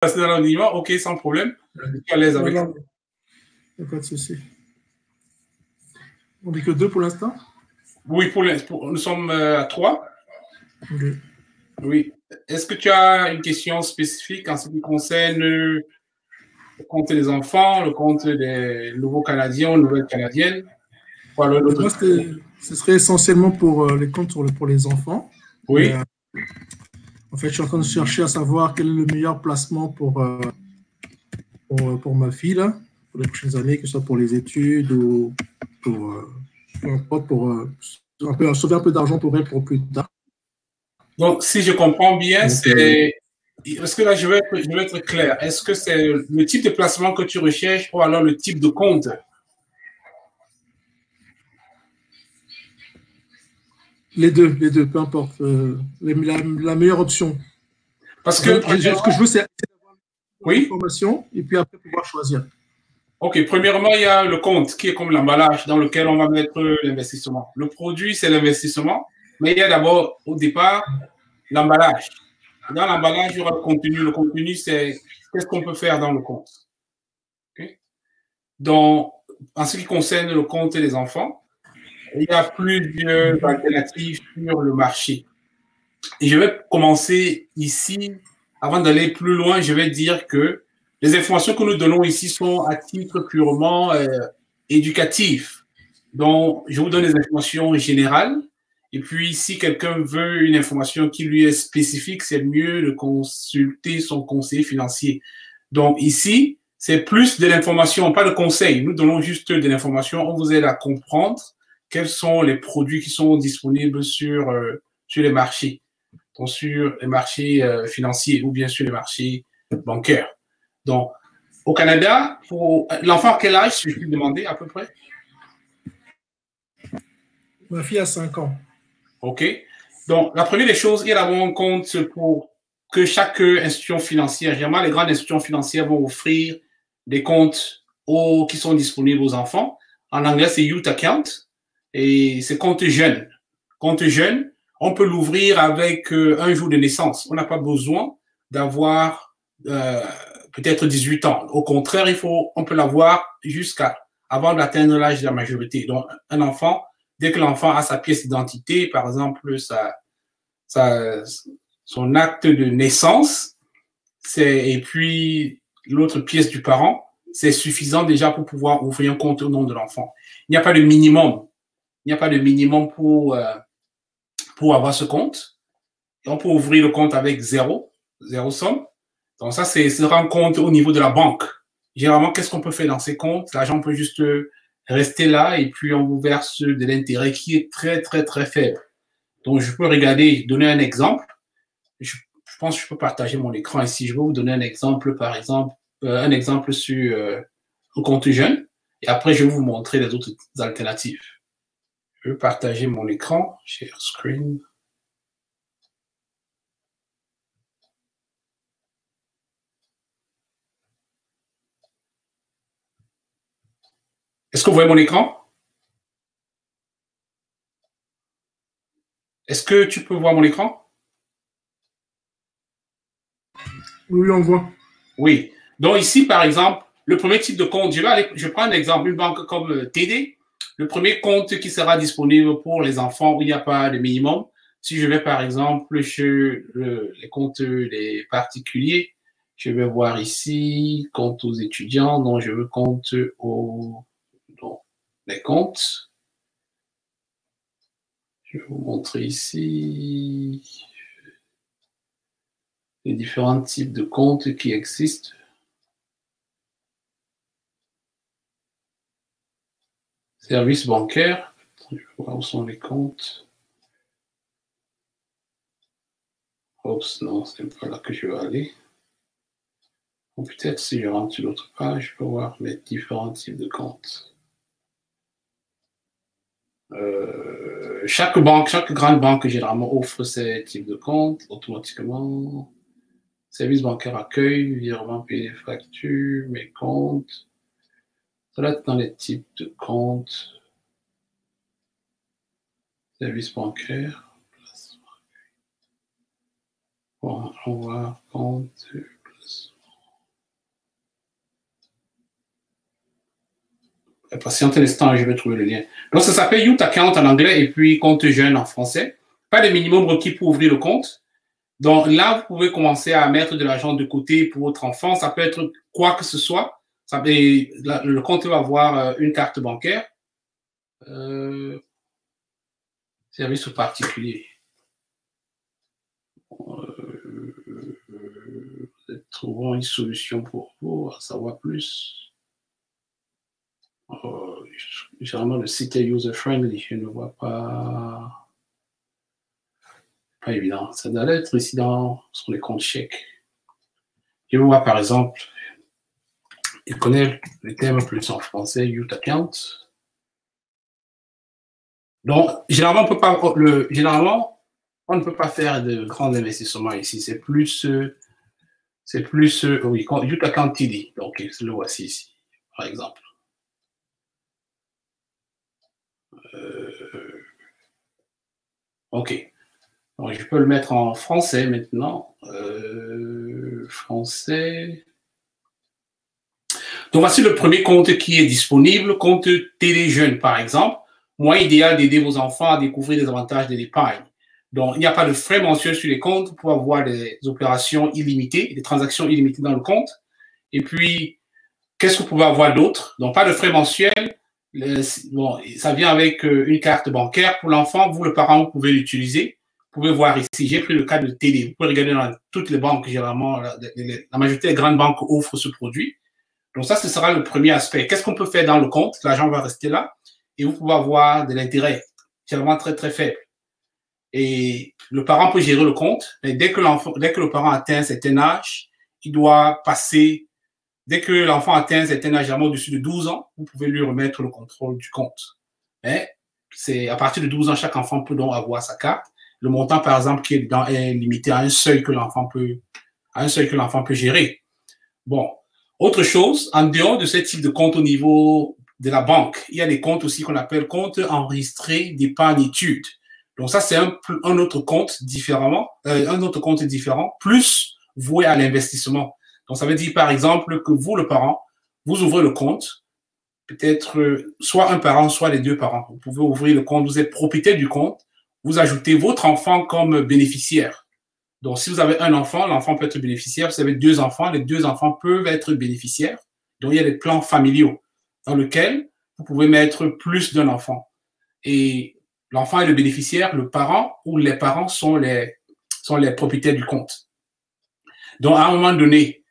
passer dans l'anonymat, ok, sans problème. Je suis à l'aise avec ça. Il n'y a pas de souci. On n'est que 2 pour l'instant? Oui, nous sommes à 3. Okay. Oui. Est-ce que tu as une question spécifique en ce qui concerne le compte des enfants, le compte des nouveaux Canadiens, nouvelles Canadiennes? Moi, ce serait essentiellement pour les comptes pour les enfants. Oui. Mais, en fait, je suis en train de chercher à savoir quel est le meilleur placement pour ma fille, là, pour les prochaines années, que ce soit pour les études ou pour sauver un peu d'argent pour elle pour plus tard. Donc, si je comprends bien, c'est... Parce que là, je vais être clair. Est-ce que c'est le type de placement que tu recherches ou alors le type de compte? Les deux, peu importe. La meilleure option. Parce que... ce que je veux, c'est avoir l'information et puis après pouvoir choisir. OK. Premièrement, il y a le compte qui est comme l'emballage dans lequel on va mettre l'investissement. Le produit, c'est l'investissement, mais il y a d'abord, au départ, l'emballage. Dans l'emballage, il y aura le contenu. Le contenu, c'est qu'est-ce qu'on peut faire dans le compte. Okay? Donc, en ce qui concerne le compte des enfants, il y a plusieurs alternatives sur le marché. Et je vais commencer ici. Avant d'aller plus loin, je vais dire que les informations que nous donnons ici sont à titre purement éducatif. Donc, je vous donne des informations générales. Et puis, si quelqu'un veut une information qui lui est spécifique, c'est mieux de consulter son conseiller financier. Donc, ici, c'est plus de l'information, pas de conseils. Nous donnons juste de l'information. On vous aide à comprendre quels sont les produits qui sont disponibles sur les marchés. Donc, sur les marchés financiers ou bien sur les marchés bancaires. Donc, au Canada, pour l'enfant à quel âge, si je puis demander à peu près? Ma fille a 5 ans. OK. Donc, la première des choses, il y a d'abord un compte pour que chaque institution financière, généralement les grandes institutions financières vont offrir des comptes qui sont disponibles aux enfants. En anglais, c'est Youth Account et c'est compte jeune. Compte jeune, on peut l'ouvrir avec un jour de naissance. On n'a pas besoin d'avoir peut-être 18 ans. Au contraire, on peut l'avoir avant d'atteindre l'âge de la majorité. Donc, un enfant, dès que l'enfant a sa pièce d'identité, par exemple, son acte de naissance, et puis l'autre pièce du parent, c'est suffisant déjà pour pouvoir ouvrir un compte au nom de l'enfant. Il n'y a pas de minimum. Il n'y a pas de minimum pour avoir ce compte. Et on peut ouvrir le compte avec zéro somme. Donc ça, c'est un compte au niveau de la banque. Généralement, qu'est-ce qu'on peut faire dans ces comptes? L'argent peut juste rester là et puis on vous verse de l'intérêt qui est très, très, très faible. Donc, je peux donner un exemple. Je pense que je peux partager mon écran ici. Je vais vous donner un exemple, par exemple, un exemple sur un compte jeune. Et après, je vais vous montrer les autres alternatives. Je vais partager mon écran, share screen. Est-ce que vous voyez mon écran? Est-ce que tu peux voir mon écran? Oui, on voit. Oui. Donc ici, par exemple, le premier type de compte, je prends un exemple, une banque comme TD. Le premier compte qui sera disponible pour les enfants où il n'y a pas de minimum. Si je vais, par exemple, chez les comptes des particuliers, je vais voir ici, compte aux étudiants, donc je veux compte les comptes. Je vais vous montrer ici les différents types de comptes qui existent. Services bancaires. Je vais voir où sont les comptes. Oups, non, c'est pas là que je vais aller. Ou peut-être si je rentre sur l'autre page, je peux voir les différents types de comptes. Chaque grande banque généralement offre ces types de comptes automatiquement. Service bancaire accueil, virement payer des factures, mes comptes. Ça va être dans les types de comptes. Service bancaire. Bon, on va compte. Patiente un instant, je vais trouver le lien. Donc, ça s'appelle Youth Account en anglais et puis compte jeune en français. Pas de minimum requis pour ouvrir le compte. Donc là, vous pouvez commencer à mettre de l'argent de côté pour votre enfant. Ça peut être quoi que ce soit. Le compte va avoir une carte bancaire. Service particulier. Trouvons une solution pour vous, à savoir plus. Généralement, le site est user-friendly. Je ne vois pas. Pas évident. Ça doit être ici sur les comptes chèques. Je vois par exemple, il connaît le terme plus en français, Youth Account. Donc, généralement, on ne peut pas faire de grands investissements ici. C'est plus, oui, Youth Account TD. Donc, le voici ici, par exemple. OK. Donc, je peux le mettre en français maintenant. Français. Donc, voici le premier compte qui est disponible, compte TD Jeune, par exemple. Moyen idéal d'aider vos enfants à découvrir les avantages de l'épargne. Donc, il n'y a pas de frais mensuels sur les comptes pour avoir des opérations illimitées, des transactions illimitées dans le compte. Et puis, qu'est-ce que vous pouvez avoir d'autre? Donc, pas de frais mensuels. Bon, ça vient avec une carte bancaire pour l'enfant. Vous, le parent, vous pouvez l'utiliser. Vous pouvez voir ici, j'ai pris le cas de TD. Vous pouvez regarder dans toutes les banques, généralement, la majorité des grandes banques offrent ce produit. Donc ça, ce sera le premier aspect. Qu'est-ce qu'on peut faire dans le compte? L'argent va rester là et vous pouvez avoir de l'intérêt, généralement très, très faible. Et le parent peut gérer le compte, mais dès que le parent atteint un certain âge, il doit passer, dès que l'enfant atteint un certain âge, généralement au-dessus de 12 ans, vous pouvez lui remettre le contrôle du compte. Mais c'est à partir de 12 ans, chaque enfant peut donc avoir sa carte. Le montant, par exemple, qui est dedans est limité à un seuil que l'enfant peut gérer. Bon. Autre chose, en dehors de ce type de compte au niveau de la banque, il y a des comptes aussi qu'on appelle comptes enregistrés d'épargne études. Donc ça, c'est un autre compte différent, plus voué à l'investissement. Donc ça veut dire, par exemple, que vous, le parent, vous ouvrez le compte, peut-être soit un parent, soit les deux parents. Vous pouvez ouvrir le compte, vous êtes propriétaire du compte, vous ajoutez votre enfant comme bénéficiaire. Donc, si vous avez un enfant, l'enfant peut être bénéficiaire. Si vous avez deux enfants, les deux enfants peuvent être bénéficiaires. Donc, il y a des plans familiaux dans lesquels vous pouvez mettre plus d'un enfant. Et l'enfant est le bénéficiaire, le parent ou les parents sont les propriétaires du compte. Donc, à un moment donné,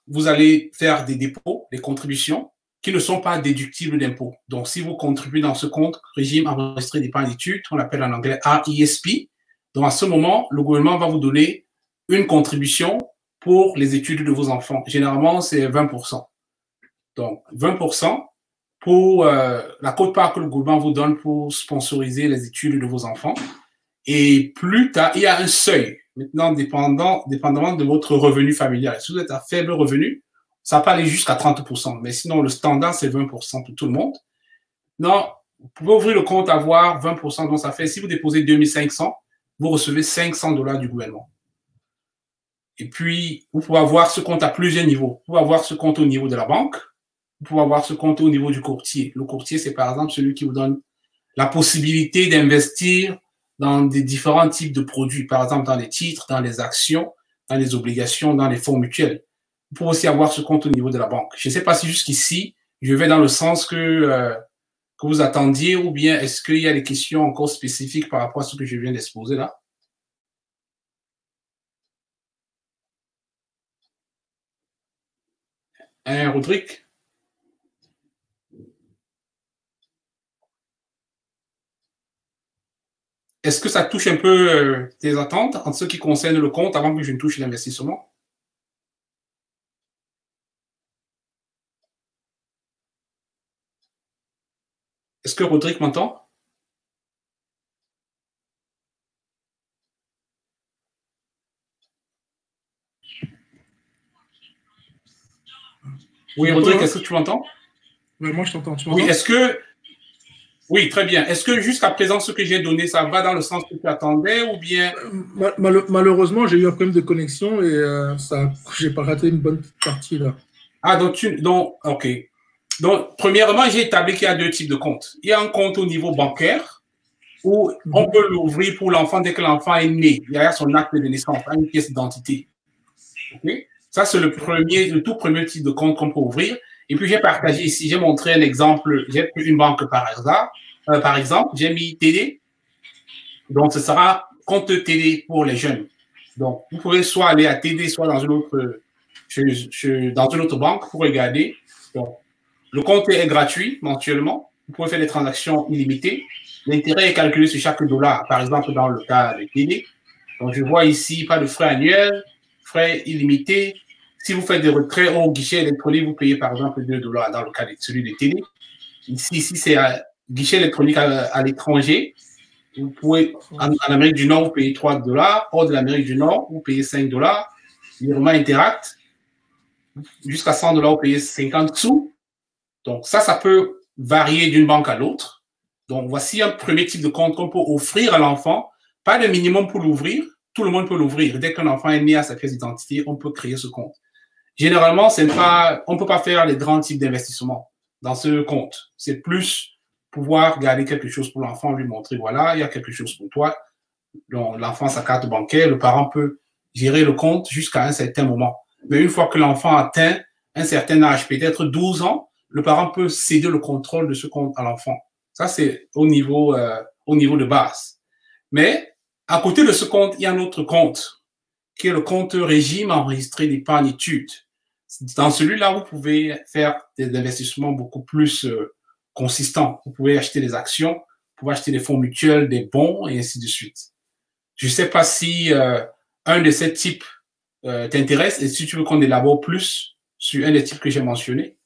vous allez faire des dépôts, des contributions qui ne sont pas déductibles d'impôts. Donc, si vous contribuez dans ce compte, régime enregistré d'épargne d'études, on l'appelle en anglais RESP, donc, à ce moment, le gouvernement va vous donner une contribution pour les études de vos enfants. Généralement, c'est 20%. Donc, 20% pour la quote-part que le gouvernement vous donne pour sponsoriser les études de vos enfants. Et plus tard, il y a un seuil. Maintenant, dépendamment de votre revenu familial. Si vous êtes à faible revenu, ça peut aller jusqu'à 30%. Mais sinon, le standard, c'est 20% pour tout le monde. Non, vous pouvez ouvrir le compte, avoir 20%. Donc, ça fait, si vous déposez 2500, vous recevez $500 du gouvernement. Et puis, vous pouvez avoir ce compte à plusieurs niveaux. Vous pouvez avoir ce compte au niveau de la banque. Vous pouvez avoir ce compte au niveau du courtier. Le courtier, c'est par exemple celui qui vous donne la possibilité d'investir dans des différents types de produits. Par exemple, dans les titres, dans les actions, dans les obligations, dans les fonds mutuels. Vous pouvez aussi avoir ce compte au niveau de la banque. Je ne sais pas si jusqu'ici, je vais dans le sens que vous attendiez, ou bien est-ce qu'il y a des questions encore spécifiques par rapport à ce que je viens d'exposer là? Rodrigue? Est-ce que ça touche un peu tes attentes en ce qui concerne le compte avant que je ne touche l'investissement? Est-ce que Rodrigue m'entend? Oui, Rodrigue, est-ce que tu m'entends? Oui, moi je t'entends. Oui, oui, très bien. Est-ce que jusqu'à présent, ce que j'ai donné, ça va dans le sens que tu attendais ou bien... Malheureusement, j'ai eu un problème de connexion et j'ai pas raté une bonne partie là. Ah, donc, ok. Donc, premièrement, j'ai établi qu'il y a deux types de comptes. Il y a un compte au niveau bancaire où on peut l'ouvrir pour l'enfant dès que l'enfant est né. Il y a son acte de naissance, une pièce d'identité. Okay? Ça, c'est le tout premier type de compte qu'on peut ouvrir. Et puis, j'ai partagé ici, j'ai montré un exemple. J'ai pris une banque par hasard. Par exemple, j'ai mis TD. Donc, ce sera compte TD pour les jeunes. Donc, vous pouvez soit aller à TD, soit dans une autre, dans une autre banque pour regarder. Donc, le compte est gratuit mensuellement. Vous pouvez faire des transactions illimitées. L'intérêt est calculé sur chaque dollar. Par exemple, dans le cas de TD. Donc, je vois ici, pas de frais annuels, frais illimités. Si vous faites des retraits au guichet électronique, vous payez par exemple 2 dollars dans le cas de celui de TD. Ici c'est un guichet électronique à l'étranger. Vous pouvez, en Amérique du Nord, vous payez 3 dollars. Hors de l'Amérique du Nord, vous payez 5 dollars. Virement Interact, jusqu'à 100 dollars, vous payez 50 sous. Donc, ça peut varier d'une banque à l'autre. Donc, voici un premier type de compte qu'on peut offrir à l'enfant. Pas de minimum pour l'ouvrir. Tout le monde peut l'ouvrir. Dès qu'un enfant est né à sa pièce d'identité, on peut créer ce compte. Généralement, on ne peut pas faire les grands types d'investissements dans ce compte. C'est plus pouvoir garder quelque chose pour l'enfant, lui montrer, voilà, il y a quelque chose pour toi. Donc, l'enfant, sa carte bancaire, le parent peut gérer le compte jusqu'à un certain moment. Mais une fois que l'enfant atteint un certain âge, peut-être 12 ans, le parent peut céder le contrôle de ce compte à l'enfant. Ça, c'est au niveau de base. Mais à côté de ce compte, il y a un autre compte, qui est le compte régime enregistré d'épargne études. Dans celui-là, vous pouvez faire des investissements beaucoup plus consistants. Vous pouvez acheter des actions, vous pouvez acheter des fonds mutuels, des bons, et ainsi de suite. Je ne sais pas si un de ces types t'intéresse et si tu veux qu'on élabore plus sur un des types que j'ai mentionné.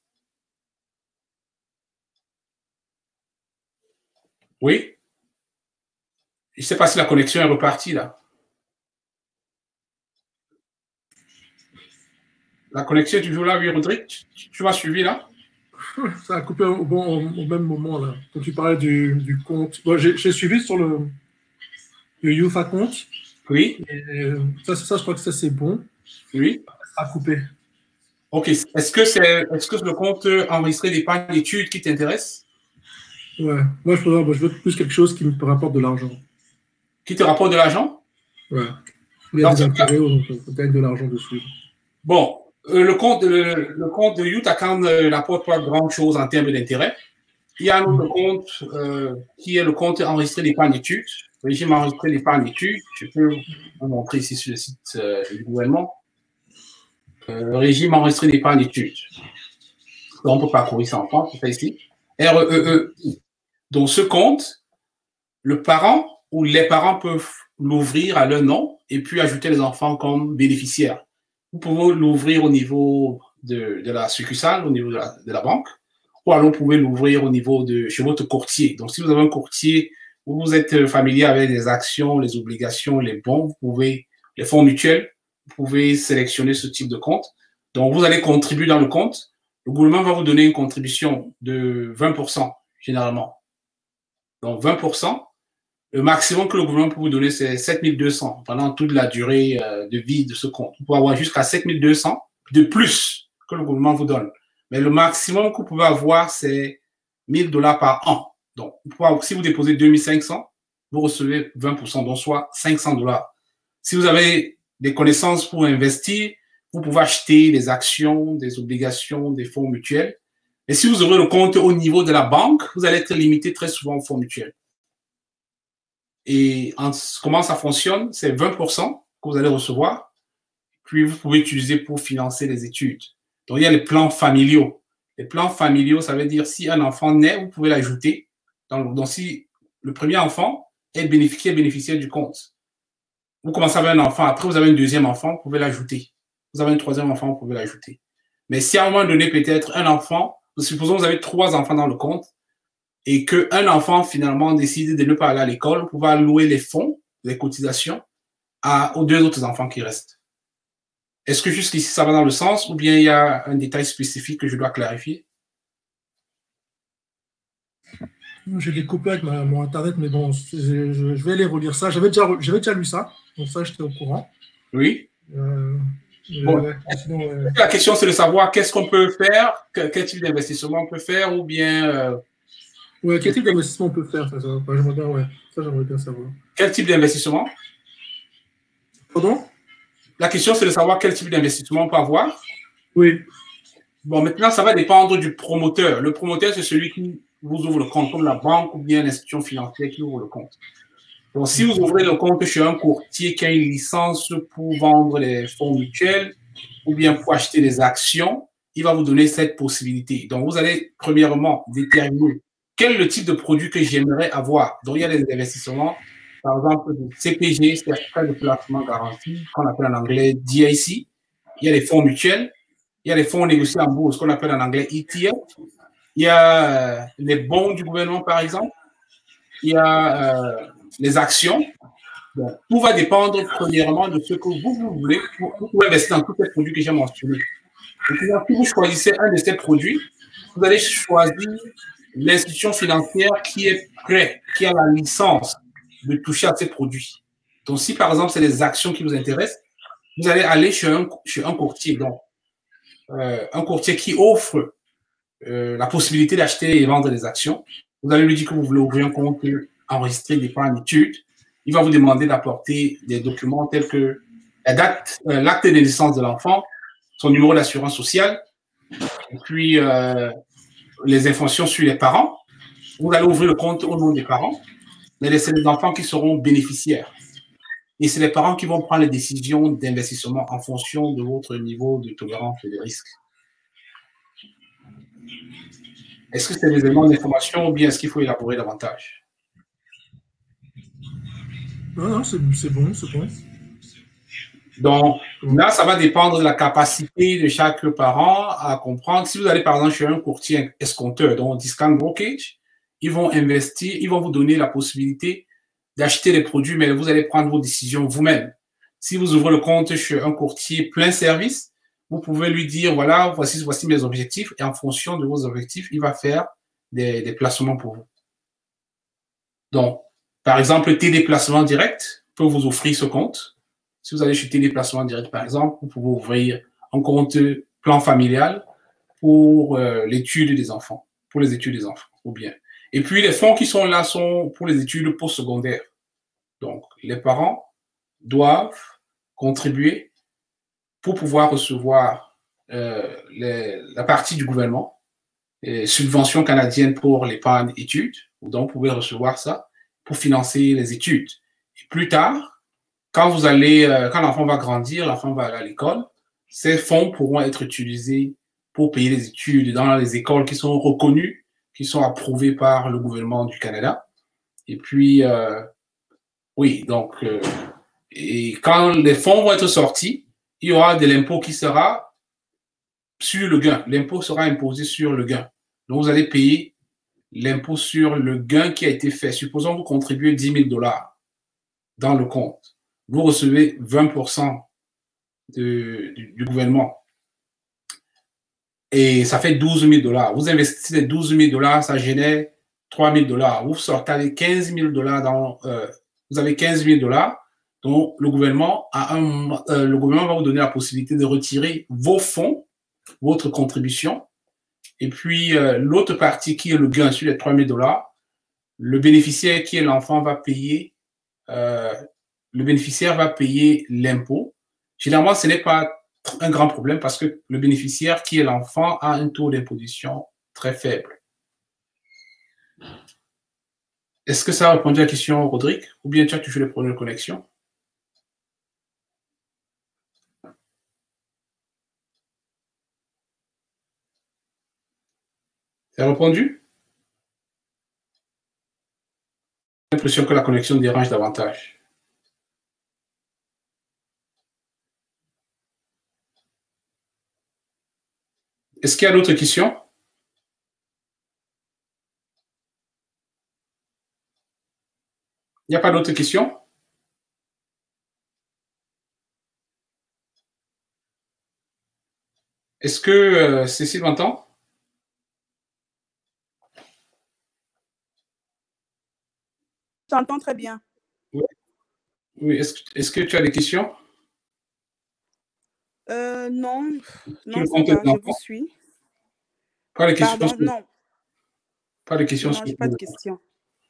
Oui? Je ne sais pas si la connexion est repartie là. La connexion est toujours là, oui, Rodrigue? Tu m'as suivi là? Ça a coupé au même moment là. Quand tu parlais du compte. Bon, j'ai suivi sur le Youth Account. Oui. Et ça, je crois que ça c'est bon. Oui. Ça a coupé. Ok. Est-ce que c'est le compte enregistré d'épargne d'études qui t'intéresse? Ouais. Moi, je veux plus quelque chose qui me rapporte de l'argent. Qui te rapporte de l'argent? Ouais. Il y a des intérêts, donc on gagne de l'argent dessus. Bon, le compte de Youth Account n'apporte pas grand-chose en termes d'intérêt. Il y a un autre compte qui est le compte enregistré d'épargne d'études, régime enregistré d'épargne d'études. Je peux vous montrer ici sur le site du gouvernement. Régime enregistré d'épargne d'études. On peut parcourir ça en France, c'est ça ici. REEI. Donc, ce compte, le parent ou les parents peuvent l'ouvrir à leur nom et puis ajouter les enfants comme bénéficiaires. Vous pouvez l'ouvrir au niveau de la succursale, au niveau de la banque, ou alors vous pouvez l'ouvrir au niveau chez votre courtier. Donc, si vous avez un courtier où vous êtes familier avec les actions, les obligations, les bons, les fonds mutuels, vous pouvez sélectionner ce type de compte. Donc, vous allez contribuer dans le compte. Le gouvernement va vous donner une contribution de 20% généralement. Donc, 20%. Le maximum que le gouvernement peut vous donner, c'est 7200 pendant toute la durée de vie de ce compte. Vous pouvez avoir jusqu'à 7200 de plus que le gouvernement vous donne. Mais le maximum que vous pouvez avoir, c'est 1000 dollars par an. Donc, si vous déposez 2500, vous recevez 20%, donc soit 500 dollars. Si vous avez des connaissances pour investir, vous pouvez acheter des actions, des obligations, des fonds mutuels. Et si vous ouvrez le compte au niveau de la banque, vous allez être limité très souvent aux fonds mutuels. Et comment ça fonctionne? C'est 20% que vous allez recevoir, puis vous pouvez utiliser pour financer les études. Donc, il y a les plans familiaux. Les plans familiaux, ça veut dire si un enfant naît, vous pouvez l'ajouter. Donc, si le premier enfant est bénéficiaire du compte, vous commencez avec un enfant, après vous avez un deuxième enfant, vous pouvez l'ajouter. Vous avez un troisième enfant, vous pouvez l'ajouter. Mais si à un moment donné, peut-être un enfant, supposons que vous avez 3 enfants dans le compte, et qu'un enfant, finalement, décide de ne pas aller à l'école, vous pouvez allouer les fonds, les cotisations, aux 2 autres enfants qui restent. Est-ce que jusqu'ici, ça va dans le sens ou bien il y a un détail spécifique que je dois clarifier? J'ai découpé avec mon Internet, mais bon, je vais aller relire ça. J'avais déjà lu ça, donc ça, j'étais au courant. Oui. Bon, Ouais, sinon, la question, c'est de savoir qu'est-ce qu'on peut faire, quel type d'investissement on peut faire, ou bien ouais, quel type d'investissement on peut faire, ça, ouais, ça, j'aimerais bien savoir. quel type d'investissement. Pardon? La question, c'est de savoir quel type d'investissement on peut avoir. Oui. Bon, maintenant, ça va dépendre du promoteur. Le promoteur, c'est celui qui vous ouvre le compte, comme la banque ou bien l'institution financière qui ouvre le compte. Donc, si vous ouvrez le compte chez un courtier qui a une licence pour vendre les fonds mutuels ou bien pour acheter des actions, il va vous donner cette possibilité. Donc, vous allez premièrement déterminer quel est le type de produit que j'aimerais avoir. Donc, il y a des investissements, par exemple, du CPG, certificat de placement garanti, qu'on appelle en anglais DIC. Il y a les fonds mutuels, il y a les fonds négociés en bourse, qu'on appelle en anglais ETF. Il y a les bons du gouvernement, par exemple. Il y a les actions. Donc, tout va dépendre premièrement de ce que vous voulez pour investir dans tous ces produits que j'ai mentionnés. Donc, si vous choisissez un de ces produits, vous allez choisir l'institution financière qui est prête, qui a la licence de toucher à ces produits. Donc, si par exemple, c'est les actions qui vous intéressent, vous allez aller chez un courtier. Donc, un courtier qui offre la possibilité d'acheter et vendre des actions. Vous allez lui dire que vous voulez ouvrir un compte enregistré d'épargne études. Il va vous demander d'apporter des documents tels que la date, l'acte de naissance de l'enfant, son numéro d'assurance sociale, et puis les informations sur les parents. Vous allez ouvrir le compte au nom des parents, mais c'est les enfants qui seront bénéficiaires. Et c'est les parents qui vont prendre les décisions d'investissement en fonction de votre niveau de tolérance et de risque. Est-ce que c'est des éléments d'information ou bien est-ce qu'il faut élaborer davantage? Non, non, c'est bon, c'est bon. Donc, là, ça va dépendre de la capacité de chaque parent à comprendre. Si vous allez, par exemple, chez un courtier escompteur, donc discount brokerage, ils vont investir, ils vont vous donner la possibilité d'acheter les produits, mais vous allez prendre vos décisions vous-même. Si vous ouvrez le compte chez un courtier plein service, vous pouvez lui dire, voilà, voici mes objectifs, et en fonction de vos objectifs, il va faire des placements pour vous. Donc, par exemple, TD Placement Direct peut vous offrir ce compte. Si vous allez chez TD Placement Direct, par exemple, vous pouvez ouvrir un compte plan familial pour l'étude des enfants, pour les études des enfants, ou bien. Et puis, les fonds qui sont là sont pour les études postsecondaires. Donc, les parents doivent contribuer pour pouvoir recevoir la partie du gouvernement, subvention canadienne pour l'épargne études, donc vous pouvez recevoir ça pour financer les études. Et plus tard, quand l'enfant va grandir, l'enfant va aller à l'école, ces fonds pourront être utilisés pour payer les études dans les écoles qui sont reconnues, qui sont approuvées par le gouvernement du Canada. Et puis, oui, donc, et quand les fonds vont être sortis, il y aura de l'impôt qui sera sur le gain. L'impôt sera imposé sur le gain. Donc, vous allez payer l'impôt sur le gain qui a été fait. Supposons que vous contribuez 10 000 $ dans le compte. Vous recevez 20% du gouvernement. Et ça fait 12 000 $. Vous investissez 12 000 $, ça génère 3 000 $. Vous sortez avec 15 000 $. Vous avez 15 000 $. Donc, le gouvernement va vous donner la possibilité de retirer vos fonds, votre contribution. Et puis, l'autre partie qui est le gain sur les 3 000 $, le bénéficiaire qui est l'enfant va payer, le bénéficiaire va payer l'impôt. Généralement, ce n'est pas un grand problème parce que le bénéficiaire qui est l'enfant a un taux d'imposition très faible. Est-ce que ça a répondu à la question, Rodrigue? Ou bien tu as toujours les problèmes de connexion? Ça a répondu? J'ai l'impression que la connexion dérange davantage. Est-ce qu'il y a d'autres questions? Il n'y a pas d'autres questions? Est-ce que Cécile m'entend? J'entends très bien. Oui. Oui. Est-ce que tu as des questions? Non, Sur non, le ça compte des va, je vous enfants? suis. Pas de questions Pardon, sur, non, pas de questions non, sur j'ai le pas compte de des enfants. questions.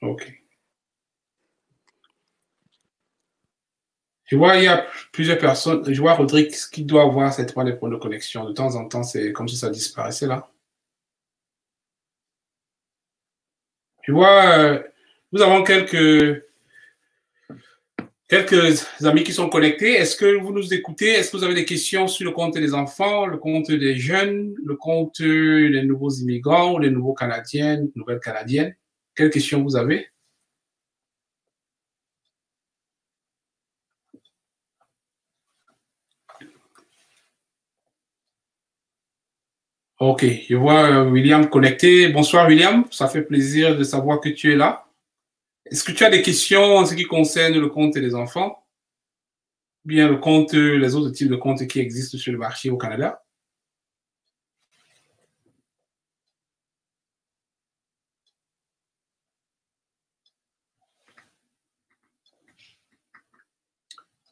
OK. Je vois, il y a plusieurs personnes. Je vois Rodrigue qui doit avoir certainement des problèmes de connexion. De temps en temps, c'est comme si ça disparaissait là. Je vois, nous avons quelques amis qui sont connectés. Est-ce que vous nous écoutez? Est-ce que vous avez des questions sur le compte des enfants, le compte des jeunes, le compte des nouveaux immigrants ou des nouveaux Canadiens, nouvelles Canadiennes? Quelles questions vous avez? OK, je vois William connecté. Bonsoir William, ça fait plaisir de savoir que tu es là. Est-ce que tu as des questions en ce qui concerne le compte des enfants? Bien le compte, les autres types de comptes qui existent sur le marché au Canada?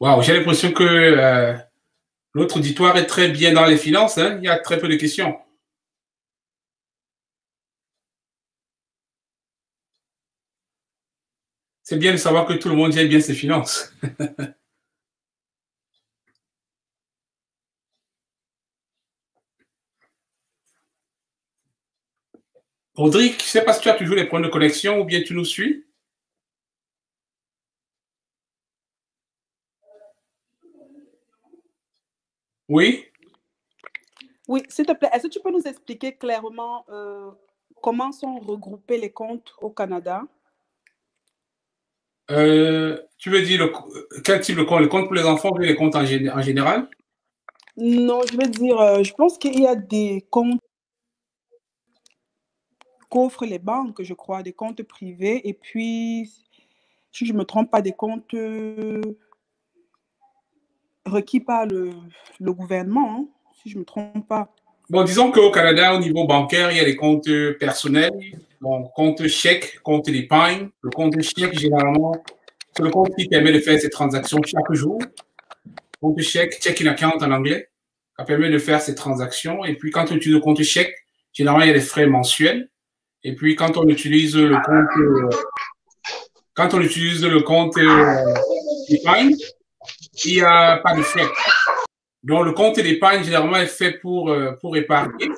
Waouh, j'ai l'impression que notre auditoire est très bien dans les finances, hein? Il y a très peu de questions. C'est bien de savoir que tout le monde gère bien ses finances. Rodrigue, je ne sais pas si tu as toujours les problèmes de connexion ou bien tu nous suis. Oui. Oui, s'il te plaît, est-ce que tu peux nous expliquer clairement comment sont regroupés les comptes au Canada? Tu veux dire quel type de compte? Le compte pour les enfants ou les comptes en général? Non, je veux dire, je pense qu'il y a des comptes qu'offrent les banques, je crois, des comptes privés, et puis, si je ne me trompe pas, des comptes requis par le gouvernement, hein, si je ne me trompe pas. Bon, disons qu'au Canada, au niveau bancaire, il y a les comptes personnels, bon, compte chèque, compte d'épargne. Le compte chèque, généralement, c'est le compte qui permet de faire ses transactions chaque jour. Compte chèque, checking account en anglais, ça permet de faire ses transactions. Et puis, quand on utilise le compte chèque, généralement, il y a des frais mensuels. Et puis, quand on utilise le compte d'épargne, il n'y a pas de frais. Donc, le compte d'épargne, généralement, est fait pour épargner.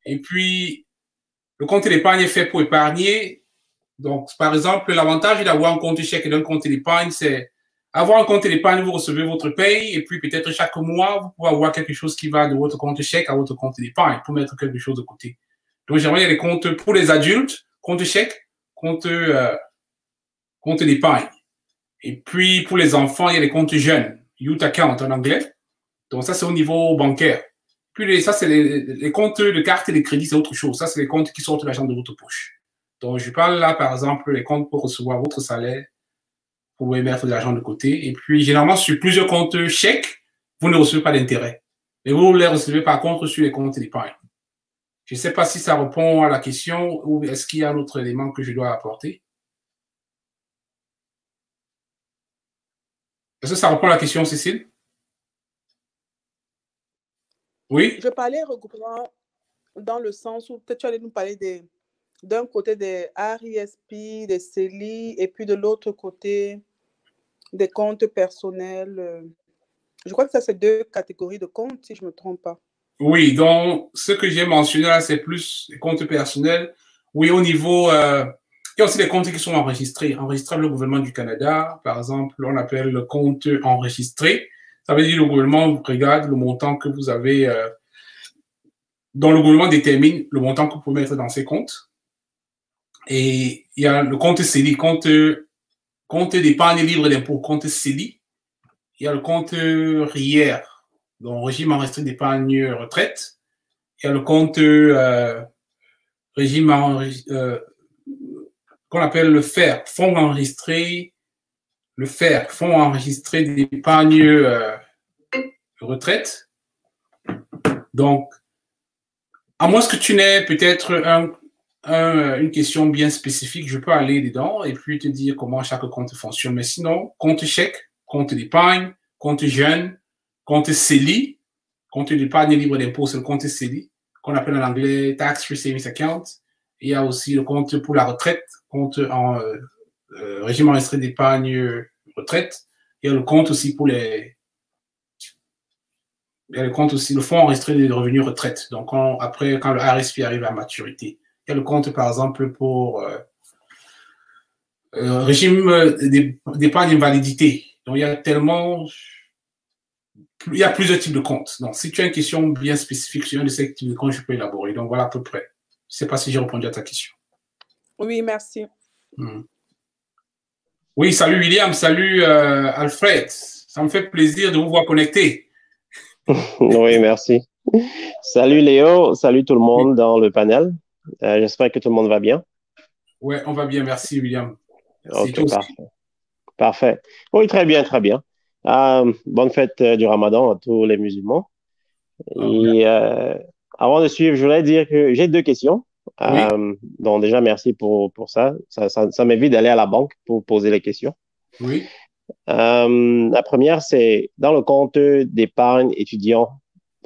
Et puis, le compte d'épargne est fait pour épargner. Donc, par exemple, l'avantage d'avoir un compte chèque et d'un compte d'épargne, c'est avoir un compte d'épargne, vous recevez votre paye et puis peut-être chaque mois, vous pouvez avoir quelque chose qui va de votre compte chèque à votre compte d'épargne pour mettre quelque chose de côté. Donc, généralement, il y a des comptes pour les adultes, compte chèque, compte d'épargne. Et puis, pour les enfants, il y a des comptes jeunes, youth account en anglais. Donc, ça, c'est au niveau bancaire. Puis, ça, c'est les comptes de carte et de crédit, c'est autre chose. Ça, c'est les comptes qui sortent de l'argent de votre poche. Donc, je parle là, par exemple, les comptes pour recevoir votre salaire, vous pouvez mettre de l'argent de côté. Et puis, généralement, sur plusieurs comptes chèques, vous ne recevez pas d'intérêt. Mais vous les recevez par contre sur les comptes d'épargne. Je ne sais pas si ça répond à la question ou est-ce qu'il y a un autre élément que je dois apporter. Est-ce que ça répond à la question, Cécile? Oui? Je parlais regroupement dans le sens où peut-être tu allais nous parler d'un côté des RESP, des CELI, et puis de l'autre côté des comptes personnels. Je crois que ça, c'est deux catégories de comptes, si je ne me trompe pas. Oui, donc ce que j'ai mentionné là, c'est plus les comptes personnels. Oui, au niveau... il y a aussi des comptes qui sont enregistrés par le gouvernement du Canada. Par exemple, on appelle le compte enregistré. Ça veut dire que le gouvernement regarde le montant que vous avez, dont le gouvernement détermine le montant que vous pouvez mettre dans ces comptes. Et il y a le compte CELI, compte d'épargne libre d'impôt, compte CELI. Il y a le compte RIER, donc régime enregistré d'épargne retraite. Il y a le compte régime qu'on appelle le FER, fonds enregistré, le FER, fonds enregistré d'épargne retraite. Donc, à moins que tu n'aies peut-être une question bien spécifique, je peux aller dedans et puis te dire comment chaque compte fonctionne. Mais sinon, compte chèque, compte d'épargne, compte jeune, compte CELI, Compte d'épargne libre d'impôt, c'est le compte CELI, qu'on appelle en anglais Tax Free Savings Account. Il y a aussi le compte pour la retraite, compte en régime enregistré d'épargne retraite. Il y a le compte aussi pour les... Il y a le compte aussi, le fonds enregistré de revenus retraite. Donc, après, quand le RSP arrive à maturité. Il y a le compte, par exemple, pour régime d'épargne invalidité. Donc, il y a plusieurs types de comptes. Donc, si tu as une question bien spécifique sur un de ces types de comptes, je peux élaborer. Donc, voilà à peu près. Je ne sais pas si j'ai répondu à ta question. Oui, merci. Oui, salut William, salut Alfred. Ça me fait plaisir de vous voir connecté. Oui, merci. Salut Léo, salut tout le monde dans le panel. J'espère que tout le monde va bien. Oui, on va bien, merci William. Merci. Ok, parfait. Parfait. Oui, très bien, très bien. Bonne fête du Ramadan à tous les musulmans. Et avant de suivre, je voudrais dire que j'ai 2 questions. Oui. Donc déjà, merci pour ça. Ça m'évite d'aller à la banque pour poser les questions. Oui. La première, c'est dans le compte d'épargne étudiant,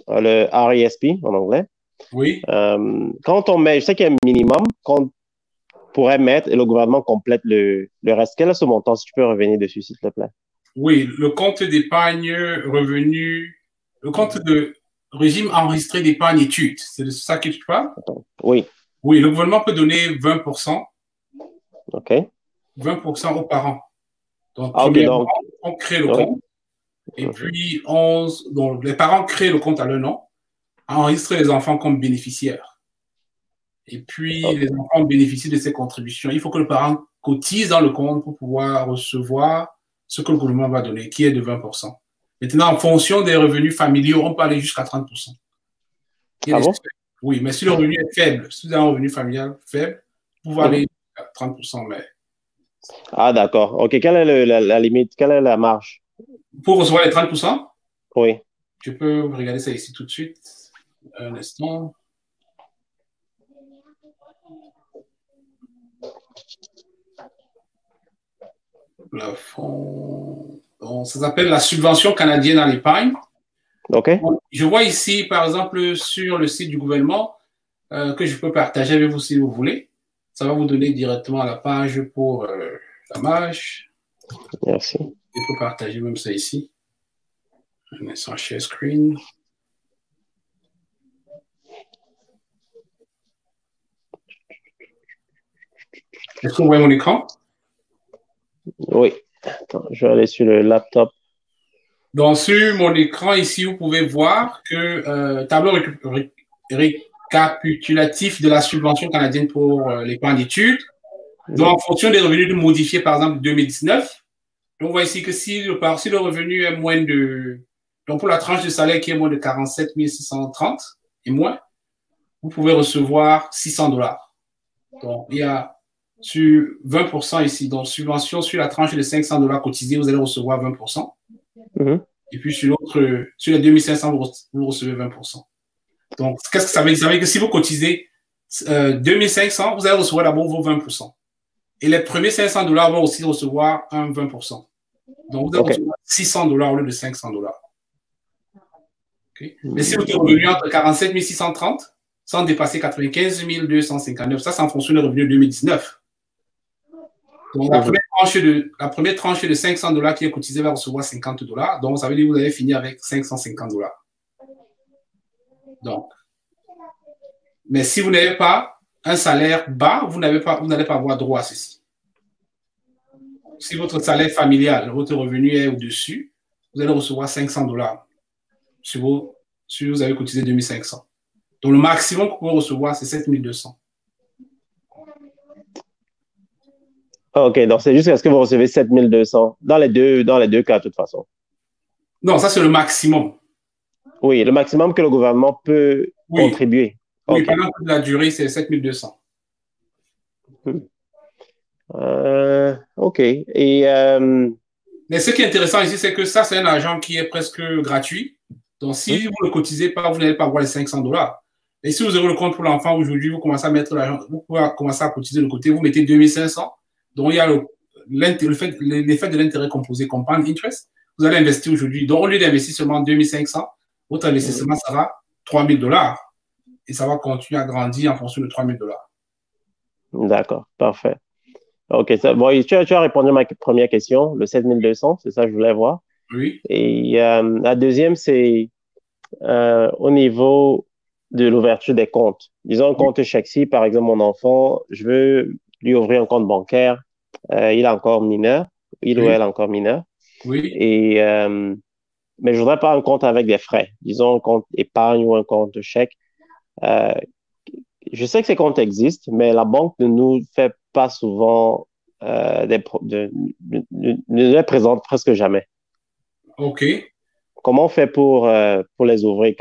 le RESP en anglais. Oui. Quand on met, je sais qu'il y a un minimum qu'on pourrait mettre et le gouvernement complète le reste. Quel est ce montant, si tu peux revenir dessus, s'il te plaît? Oui, le compte d'épargne revenu, le compte de régime enregistré d'épargne études, c'est de ça que tu parles? Oui. Oui, le gouvernement peut donner 20%. OK. 20% aux parents. Donc, donc, on crée le compte. Et puis, donc, les parents créent le compte à leur nom, enregistrent les enfants comme bénéficiaires. Et puis, les enfants bénéficient de ces contributions. Il faut que le parent cotise dans le compte pour pouvoir recevoir ce que le gouvernement va donner, qui est de 20%. Maintenant, en fonction des revenus familiaux, on peut aller jusqu'à 30%. Oui, mais si le revenu est faible, si vous avez un revenu familial faible, vous pouvez aller à 30%. Mais... Ah, d'accord. OK. Quelle est la limite? Quelle est la marge? Pour recevoir les 30%? Oui. Je peux regarder ça ici tout de suite. Un instant. Le fonds... Donc, ça s'appelle la subvention canadienne à l'épargne. OK. Je vois ici, par exemple, sur le site du gouvernement, que je peux partager avec vous si vous voulez. Ça va vous donner directement la page pour la marge. Merci. Je peux partager même ça ici. Un instant, share screen. Est-ce que vous voyez mon écran? Oui. Attends, je vais aller sur le laptop. Donc, sur mon écran ici, vous pouvez voir que tableau récapitulatif de la subvention canadienne pour l'épargne d'études. Donc, en fonction des revenus modifiés, par exemple, 2019, on voit ici que si le revenu est moins de... Donc, pour la tranche de salaire qui est moins de 47 630 et moins, vous pouvez recevoir $600. Donc, il y a sur 20% ici. Donc, subvention sur la tranche de $500 cotisés, vous allez recevoir 20%. Et puis, sur les 2500, vous recevez 20%. Donc, qu'est-ce que ça veut dire? Ça veut dire que si vous cotisez 2500, vous allez recevoir d'abord vos 20%. Et les premiers $500 vont aussi recevoir un 20%. Donc, vous allez recevoir $600 au lieu de $500. Okay. Mais si vous êtes revenu entre 47 630, sans dépasser 95 259, ça, c'est en fonction des revenus de 2019. Donc, la première tranche de $500 qui est cotisée va recevoir $50. Donc, ça veut dire que vous allez finir avec $550. Donc, mais si vous n'avez pas un salaire bas, vous n'allez pas avoir droit à ceci. Si votre salaire familial, votre revenu est au-dessus, vous allez recevoir $500 si vous avez cotisé 2500. Donc, le maximum que vous pouvez recevoir, c'est 7200. OK, donc c'est juste parce que vous recevez 7200 dans les deux cas, de toute façon. Non, ça, c'est le maximum. Oui, le maximum que le gouvernement peut contribuer. Oui, pendant toute la durée, c'est 7200. OK. Et, mais ce qui est intéressant ici, c'est que ça, c'est un argent qui est presque gratuit. Donc, si vous ne le cotisez pas, vous n'allez pas avoir les $500. Et si vous avez le compte pour l'enfant aujourd'hui, vous commencez à mettre l'argent, vous pouvez commencer à cotiser de côté, vous mettez 2500. Donc, il y a l'effet de l'intérêt composé, compound interest. Vous allez investir aujourd'hui. Donc, au lieu d'investir seulement 2500, votre investissement sera 3 000 $. Et ça va continuer à grandir en fonction de 3 000 $. D'accord, parfait. OK, bon, tu as répondu à ma première question, le 7 200, c'est ça que je voulais voir. Oui. Et la deuxième, c'est au niveau de l'ouverture des comptes. Disons un compte Chexi, par exemple, mon enfant, je veux lui ouvrir un compte bancaire. Il est encore mineur, il ou elle est encore mineur. Oui. Et, mais je voudrais pas un compte avec des frais. Disons un compte épargne ou un compte chèque. Je sais que ces comptes existent, mais la banque ne nous fait pas souvent, ne les présente presque jamais. OK. Comment on fait pour les ouvrir?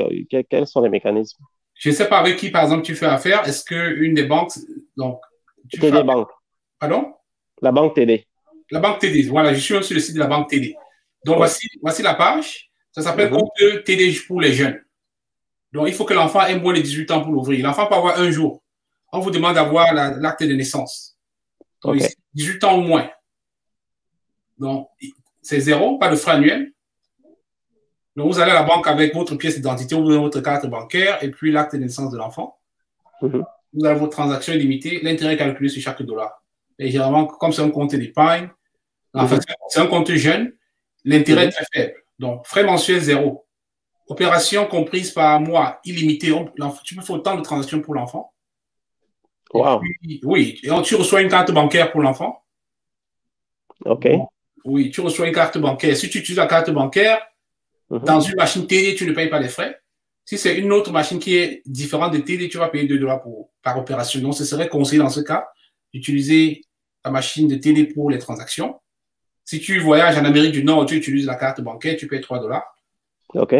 Quels sont les mécanismes? Je ne sais pas avec qui, par exemple, tu fais affaire. Est-ce qu'une des banques, donc, TD Bank. Pardon? La banque TD. La banque TD. Voilà, je suis sur le site de la banque TD. Donc, voici la page. Ça s'appelle compte TD pour les jeunes. Donc, il faut que l'enfant ait moins de 18 ans pour l'ouvrir. L'enfant peut avoir un jour. On vous demande d'avoir l'acte de naissance. Donc, ici, 18 ans ou moins. Donc, c'est 0, pas de frais annuels. Donc, vous allez à la banque avec votre pièce d'identité ou votre carte bancaire et puis l'acte de naissance de l'enfant. Vous avez votre transaction illimitée, l'intérêt calculé sur chaque dollar. Et généralement, comme c'est un compte d'épargne, en fait, c'est un compte jeune, l'intérêt est très faible. Donc, frais mensuels 0. Opération comprise par mois illimité. Tu peux faire autant de transactions pour l'enfant. Wow. Oui, et tu reçois une carte bancaire pour l'enfant. OK. Donc, oui, tu reçois une carte bancaire. Si tu utilises la carte bancaire, dans une machine TD, tu ne payes pas les frais. Si c'est une autre machine qui est différente de TD, tu vas payer 2 $ par opération. Donc, ce serait conseillé dans ce cas d'utiliser la machine de TD pour les transactions. Si tu voyages en Amérique du Nord, tu utilises la carte bancaire, tu payes 3 $. OK.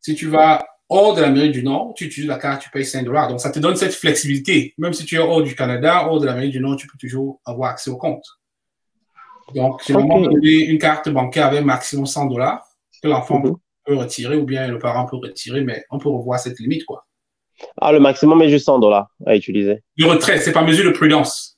Si tu vas hors de l'Amérique du Nord, tu utilises la carte, tu payes 5 $. Donc, ça te donne cette flexibilité. Même si tu es hors du Canada, hors de l'Amérique du Nord, tu peux toujours avoir accès au compte. Donc, généralement, on peut donner une carte bancaire avec maximum 100 $ que l'enfant peut retirer ou bien le parent peut retirer, mais on peut revoir cette limite, quoi. Ah, le maximum est juste 100 $ à utiliser. Le retrait, c'est par mesure de prudence.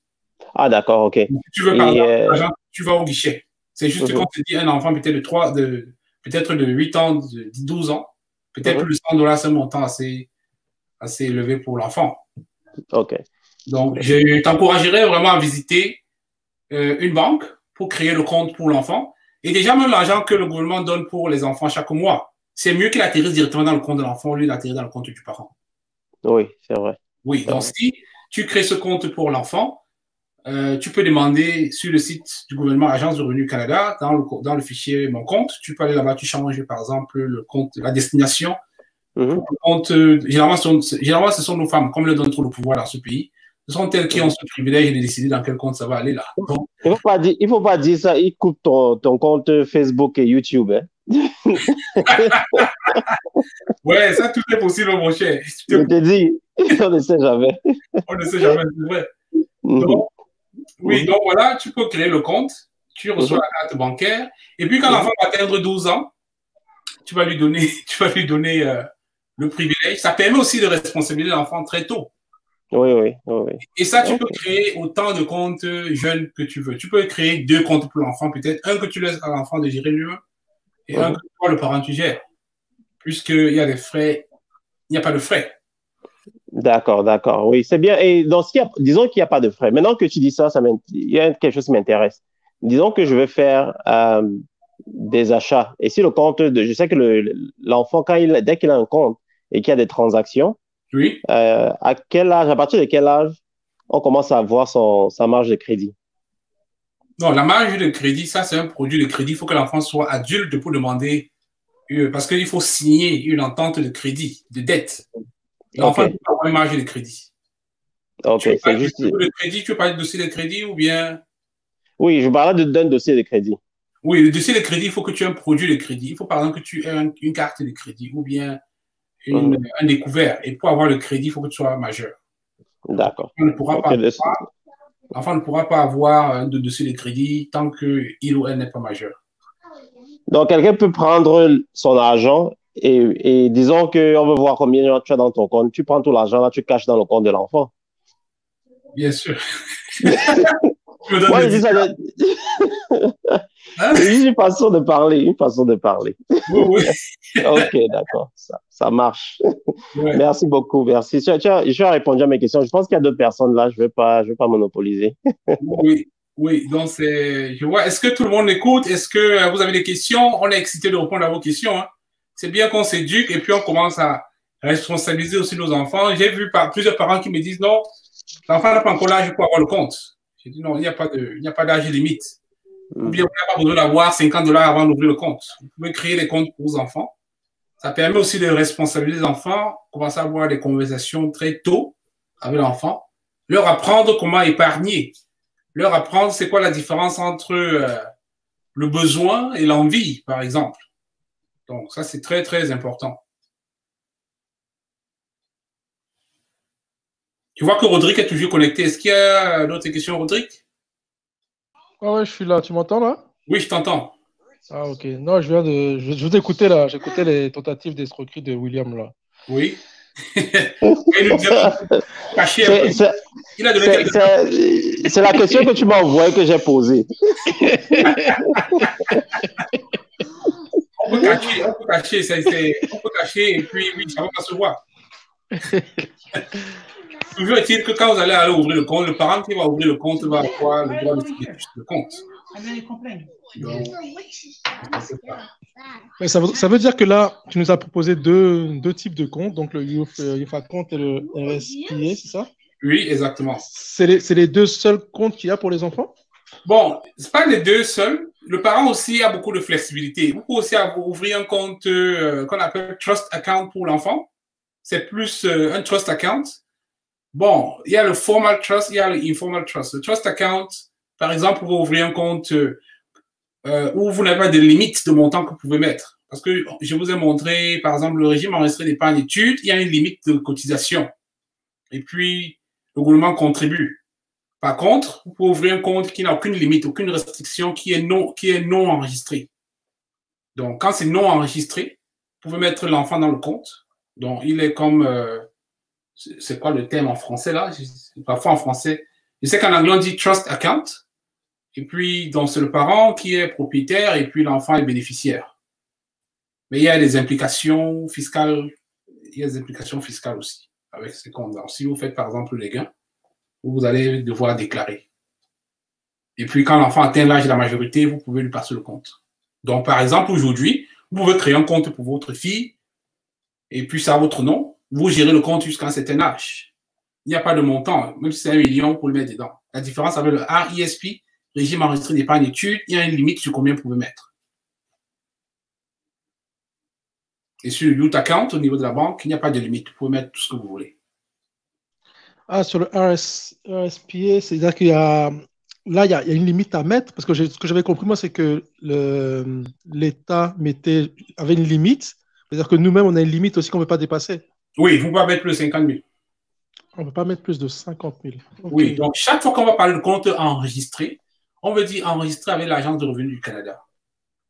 Ah, d'accord, OK. Donc, si tu veux, par exemple, tu vas au guichet. C'est juste quand tu dis un enfant peut-être de 8 ans, de 12 ans, peut-être plus 100 $, c'est un montant assez élevé pour l'enfant. OK. Donc, je t'encouragerais vraiment à visiter une banque pour créer le compte pour l'enfant. Et déjà, même l'argent que le gouvernement donne pour les enfants chaque mois, c'est mieux qu'il atterrisse directement dans le compte de l'enfant au lieu d'atterrir dans le compte du parent. Oui, c'est vrai. Oui, donc si tu crées ce compte pour l'enfant, tu peux demander sur le site du gouvernement Agence de Revenu Canada, dans le fichier Mon compte, tu peux aller là-bas, tu changes par exemple le compte, la destination. Le compte, généralement, ce sont nos femmes, comme elles donnent trop le pouvoir dans ce pays. Ce sont elles qui ont ce privilège de décider dans quel compte ça va aller là. Donc, il faut pas dire ça, ils coupent ton compte Facebook et YouTube. Hein? Ouais, ça tout est possible, mon cher. Je te dis, on ne sait jamais. On ne sait jamais, c'est vrai. Donc, oui, donc voilà, tu peux créer le compte, tu reçois la carte bancaire, et puis quand l'enfant va atteindre 12 ans, tu vas lui donner le privilège. Ça permet aussi de responsabiliser l'enfant très tôt. Oui. Et ça, tu peux créer autant de comptes jeunes que tu veux. Tu peux créer 2 comptes pour l'enfant, peut-être un que tu laisses à l'enfant de gérer lui-même et un que toi, le parent, tu gères. Puisqu'il y a des frais, il n'y a pas de frais. D'accord. Oui, c'est bien. Et disons qu'il n'y a pas de frais. Maintenant que tu dis ça, il y a quelque chose qui m'intéresse. Disons que je veux faire des achats. Et si le compte, je sais que l'enfant, dès qu'il a un compte et qu'il y a des transactions, oui. À partir de quel âge on commence à avoir sa marge de crédit? Non, la marge de crédit, ça, c'est un produit de crédit. Il faut que l'enfant soit adulte pour demander, parce qu'il faut signer une entente de crédit, de dette. L'enfant peut avoir une marge de crédit. OK, c'est juste. Tu veux parler de dossier de crédit ou bien? Oui, je parlais d'un dossier de crédit. Oui, le dossier de crédit, il faut que tu aies un produit de crédit. Il faut par exemple que tu aies une carte de crédit ou bien un découvert. Et pour avoir le crédit, il faut que tu sois majeur. D'accord. L'enfant ne pourra pas avoir un dossier de crédit tant qu'il ou elle n'est pas majeur. Donc, quelqu'un peut prendre son argent et disons qu'on veut voir combien tu as dans ton compte. Tu prends tout l'argent, là, tu caches dans le compte de l'enfant. Bien sûr. Tu me donnes Moi, le je dis ça. Hein? C'est juste une façon de parler, une façon de parler. Oui, Ok, d'accord, ça marche. oui. Merci beaucoup, merci. Tu as répondu à mes questions. Je pense qu'il y a d'autres personnes là, je vais pas monopoliser. Oui, oui. Donc, je vois. Est-ce que tout le monde écoute? Est-ce que vous avez des questions? On est excité de répondre à vos questions. Hein. C'est bien qu'on s'éduque et puis on commence à responsabiliser aussi nos enfants. J'ai vu plusieurs parents qui me disent non, l'enfant n'a pas encore l'âge pour avoir le compte. J'ai dit non, il n'y a pas d'âge limite. Ou bien vous n'avez pas besoin d'avoir $50 avant d'ouvrir le compte. Vous pouvez créer des comptes pour vos enfants. Ça permet aussi de responsabiliser les enfants, commencer à avoir des conversations très tôt avec l'enfant, leur apprendre comment épargner, leur apprendre c'est quoi la différence entre le besoin et l'envie, par exemple. Donc, ça, c'est très, très important. Tu vois que Rodrigue est toujours connecté. Est-ce qu'il y a d'autres questions, Rodrigue? Ah ouais, je suis là. Tu m'entends là? Oui, je t'entends. Ah ok. Non, je viens d'écouter là. J'écoutais les tentatives d'escroquerie de William là. Oui. Il nous a caché un peu. Il a donné quelques... C'est la question que tu m'as envoyée que j'ai posée. On peut cacher, on peut cacher et puis oui, ça va pas se voir. Toujours est-il que quand vous allez ouvrir le compte, le parent qui va ouvrir le compte va avoir le droit de tirer le compte. Donc, mais ça veut dire que là, tu nous as proposé deux types de comptes, donc le Youth Account et le RSPA, c'est ça? Oui, exactement. C'est les deux seuls comptes qu'il y a pour les enfants? Bon, ce n'est pas les deux seuls. Le parent aussi a beaucoup de flexibilité. Vous pouvez aussi ouvrir un compte qu'on appelle Trust Account pour l'enfant. C'est plus un Trust Account. Bon, il y a le Formal Trust, il y a le Informal Trust. Le Trust Account, par exemple, vous pouvez ouvrir un compte où vous n'avez pas de limite de montant que vous pouvez mettre. Parce que je vous ai montré, par exemple, le régime enregistré d'épargne études, il y a une limite de cotisation. Et puis, le gouvernement contribue. Par contre, vous pouvez ouvrir un compte qui n'a aucune limite, aucune restriction, qui est non enregistré. Donc, quand c'est non enregistré, vous pouvez mettre l'enfant dans le compte. Donc, il est comme... c'est quoi le terme en français là? Parfois en français. Je sais qu'en anglais, on dit trust account. Et puis, donc, c'est le parent qui est propriétaire et puis l'enfant est bénéficiaire. Mais il y a des implications fiscales. Il y a des implications fiscales aussi avec ces comptes. Donc, si vous faites, par exemple, les gains, vous allez devoir déclarer. Et puis, quand l'enfant atteint l'âge de la majorité, vous pouvez lui passer le compte. Donc, par exemple, aujourd'hui, vous pouvez créer un compte pour votre fille et puis ça a votre nom. Vous gérez le compte jusqu'à un certain âge. Il n'y a pas de montant, même si c'est 1 million, pour le mettre dedans. La différence avec le RISP, régime enregistré d'épargne études, il y a une limite sur combien vous pouvez mettre. Et sur le Youth Account, au niveau de la banque, il n'y a pas de limite. Vous pouvez mettre tout ce que vous voulez. Ah, sur le RSPA, c'est-à-dire qu'il y a... Là, il y a une limite à mettre, parce que ce que j'avais compris, moi, c'est que l'État avait une limite. C'est-à-dire que nous-mêmes, on a une limite aussi qu'on ne peut pas dépasser. Oui, vous pouvez mettre plus de 50 000. On ne peut pas mettre plus de 50 000. Okay. Oui, donc chaque fois qu'on va parler de compte enregistré, on veut dire enregistré avec l'Agence de revenus du Canada.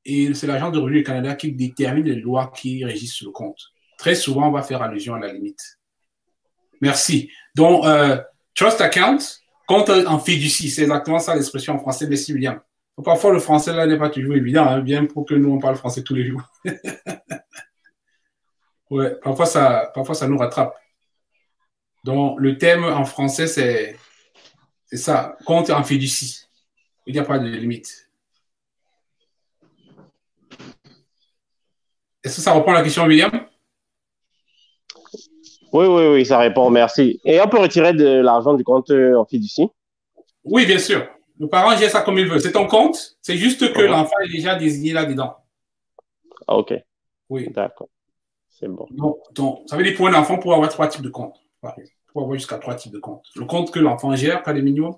Et c'est l'Agence de revenus du Canada qui détermine les lois qui régissent le compte. Très souvent, on va faire allusion à la limite. Merci. Donc, Trust Account, compte en fiducie, c'est exactement ça l'expression en français. Merci, William. Donc, parfois, le français là n'est pas toujours évident, hein, bien pour que nous, on parle français tous les jours. Ouais, parfois ça nous rattrape. Donc, le thème en français, c'est ça, compte en fiducie. Il n'y a pas de limite. Est-ce que ça reprend la question, William? Oui, ça répond, merci. Et on peut retirer de l'argent du compte en fiducie? Oui, bien sûr. Le parent gère ça comme il veut. C'est ton compte, c'est juste que l'enfant est déjà désigné là-dedans. Ah, ok. Oui. D'accord. C'est bon. Donc, ça veut dire pour un enfant, pour avoir 3 types de comptes. Pour avoir jusqu'à 3 types de comptes. Le compte que l'enfant gère, pas les minimum.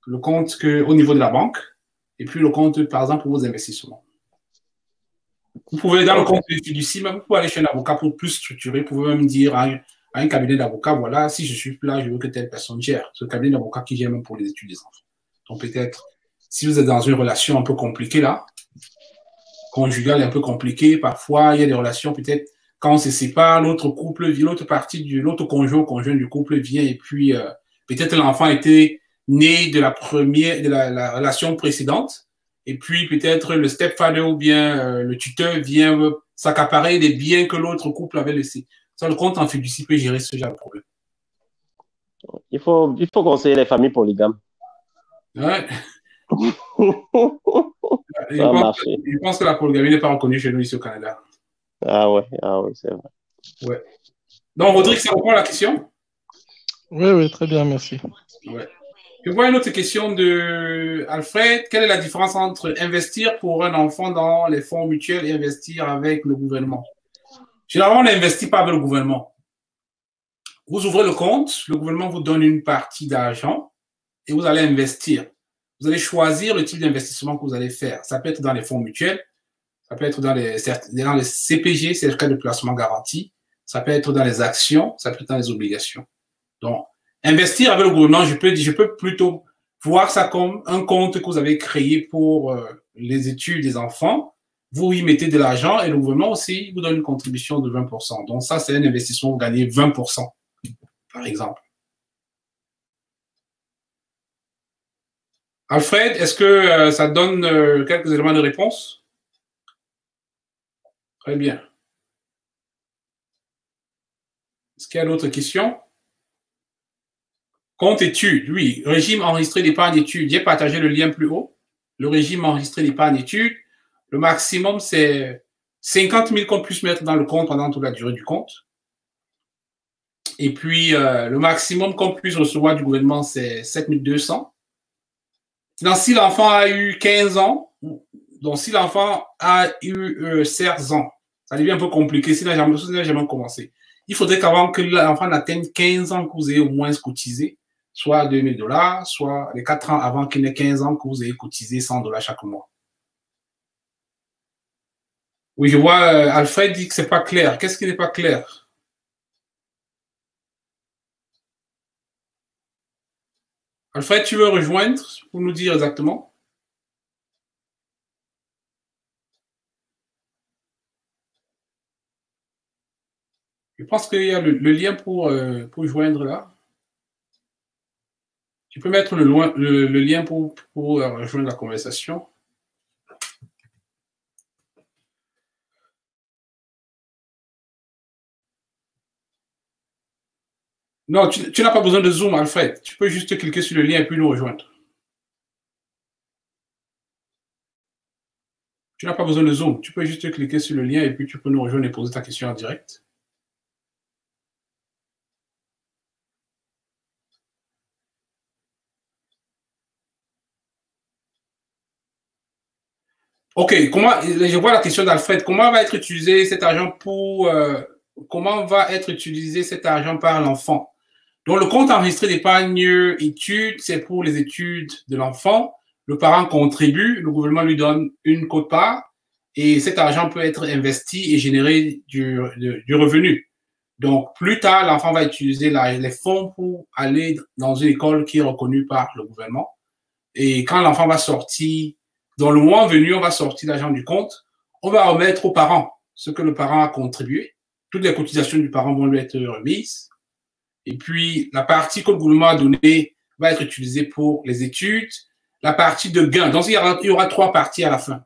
Le compte au niveau de la banque. Et puis le compte, par exemple, pour vos investissements. Vous pouvez, dans le compte de fiducie, vous pouvez aller chez un avocat pour plus structurer. Vous pouvez même dire à un cabinet d'avocats, voilà, si je suis là, je veux que telle personne gère. C'est le cabinet d'avocats qui gère même pour les études des enfants. Donc peut-être, si vous êtes dans une relation un peu compliquée là, conjugale un peu compliquée, parfois il y a des relations peut-être quand on se sépare, l'autre partie l'autre conjoint du couple vient et puis peut-être l'enfant était né de la relation précédente. Et puis peut-être le stepfather ou bien le tuteur vient s'accaparer des biens que l'autre couple avait laissés. Ça, le compte en fiducie peut gérer ce genre de problème. Il faut conseiller les familles polygames. Ouais. Je pense que la polygamie n'est pas reconnue chez nous ici au Canada. Ah oui, c'est vrai. Ouais. Donc, Rodrigue, ça répond à la question? Oui, très bien, merci. Ouais. Je vois une autre question de Alfred. Quelle est la différence entre investir pour un enfant dans les fonds mutuels et investir avec le gouvernement? Généralement, on n'investit pas avec le gouvernement. Vous ouvrez le compte, le gouvernement vous donne une partie d'argent et vous allez investir. Vous allez choisir le type d'investissement que vous allez faire. Ça peut être dans les fonds mutuels, ça peut être dans les CPG, certificats de placement garanti, ça peut être dans les actions, ça peut être dans les obligations. Donc, investir avec le gouvernement, je peux plutôt voir ça comme un compte que vous avez créé pour les études des enfants. Vous y mettez de l'argent et le gouvernement aussi vous donne une contribution de 20%. Donc, ça, c'est un investissement, vous gagnez 20%, par exemple. Alfred, est-ce que ça donne quelques éléments de réponse? Très bien. Est-ce qu'il y a d'autres questions? Compte études, oui. Régime enregistré d'épargne études. J'ai partagé le lien plus haut. Le régime enregistré d'épargne études, le maximum, c'est 50 000 qu'on puisse mettre dans le compte pendant toute la durée du compte. Et puis, le maximum qu'on puisse recevoir du gouvernement, c'est 7 200. Sinon, si l'enfant a eu 15 ans, donc si l'enfant a eu 16 ans, ça devient un peu compliqué s'il n'a jamais commencé. Il faudrait qu'avant que l'enfant n'atteigne 15 ans, que vous ayez au moins cotisé, soit $2 000, soit les 4 ans avant qu'il n'ait 15 ans, que vous ayez cotisé $100 chaque mois. Oui, je vois, Alfred dit que c'est pas clair. Qu'est-ce qui n'est pas clair? Alfred, tu veux rejoindre pour nous dire exactement? Je pense qu'il y a le lien pour joindre là. Tu peux mettre le lien pour rejoindre la conversation. Non, tu n'as pas besoin de Zoom, Alfred. Tu peux juste cliquer sur le lien et puis nous rejoindre. Tu n'as pas besoin de Zoom. Tu peux juste cliquer sur le lien et puis tu peux nous rejoindre et poser ta question en direct. OK, je vois la question d'Alfred. Comment va être utilisé cet argent comment va être utilisé cet argent par l'enfant? Donc, le compte enregistré d'épargne études, c'est pour les études de l'enfant. Le parent contribue, le gouvernement lui donne une quote-part et cet argent peut être investi et générer du revenu. Donc, plus tard, l'enfant va utiliser les fonds pour aller dans une école qui est reconnue par le gouvernement. Et quand l'enfant va sortir, dans le mois venu, on va sortir l'argent du compte, on va remettre aux parents ce que le parent a contribué. Toutes les cotisations du parent vont lui être remises. Et puis, la partie que le gouvernement a donnée va être utilisée pour les études. La partie de gain, donc il y aura 3 parties à la fin.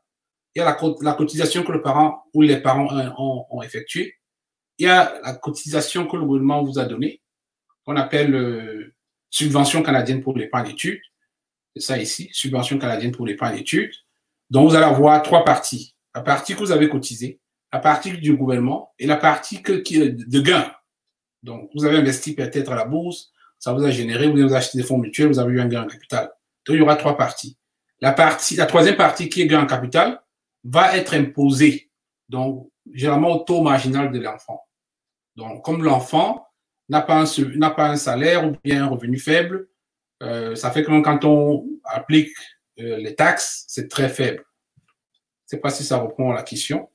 Il y a la cotisation que le parent ou les parents ont effectuée. Il y a la cotisation que le gouvernement vous a donnée, qu'on appelle subvention canadienne pour l'épargne d'études. C'est ça ici, subvention canadienne pour l'épargne d'études. Donc, vous allez avoir 3 parties. La partie que vous avez cotisée, la partie du gouvernement et la partie de gain. Donc, vous avez investi peut-être à la bourse, ça vous a généré, vous avez acheté des fonds mutuels, vous avez eu un gain en capital. Donc, il y aura 3 parties. La 3e partie qui est gain en capital va être imposée, donc, généralement au taux marginal de l'enfant. Donc, comme l'enfant n'a pas un salaire ou bien un revenu faible, ça fait que même quand on applique les taxes, c'est très faible. Je ne sais pas si ça répond à la question.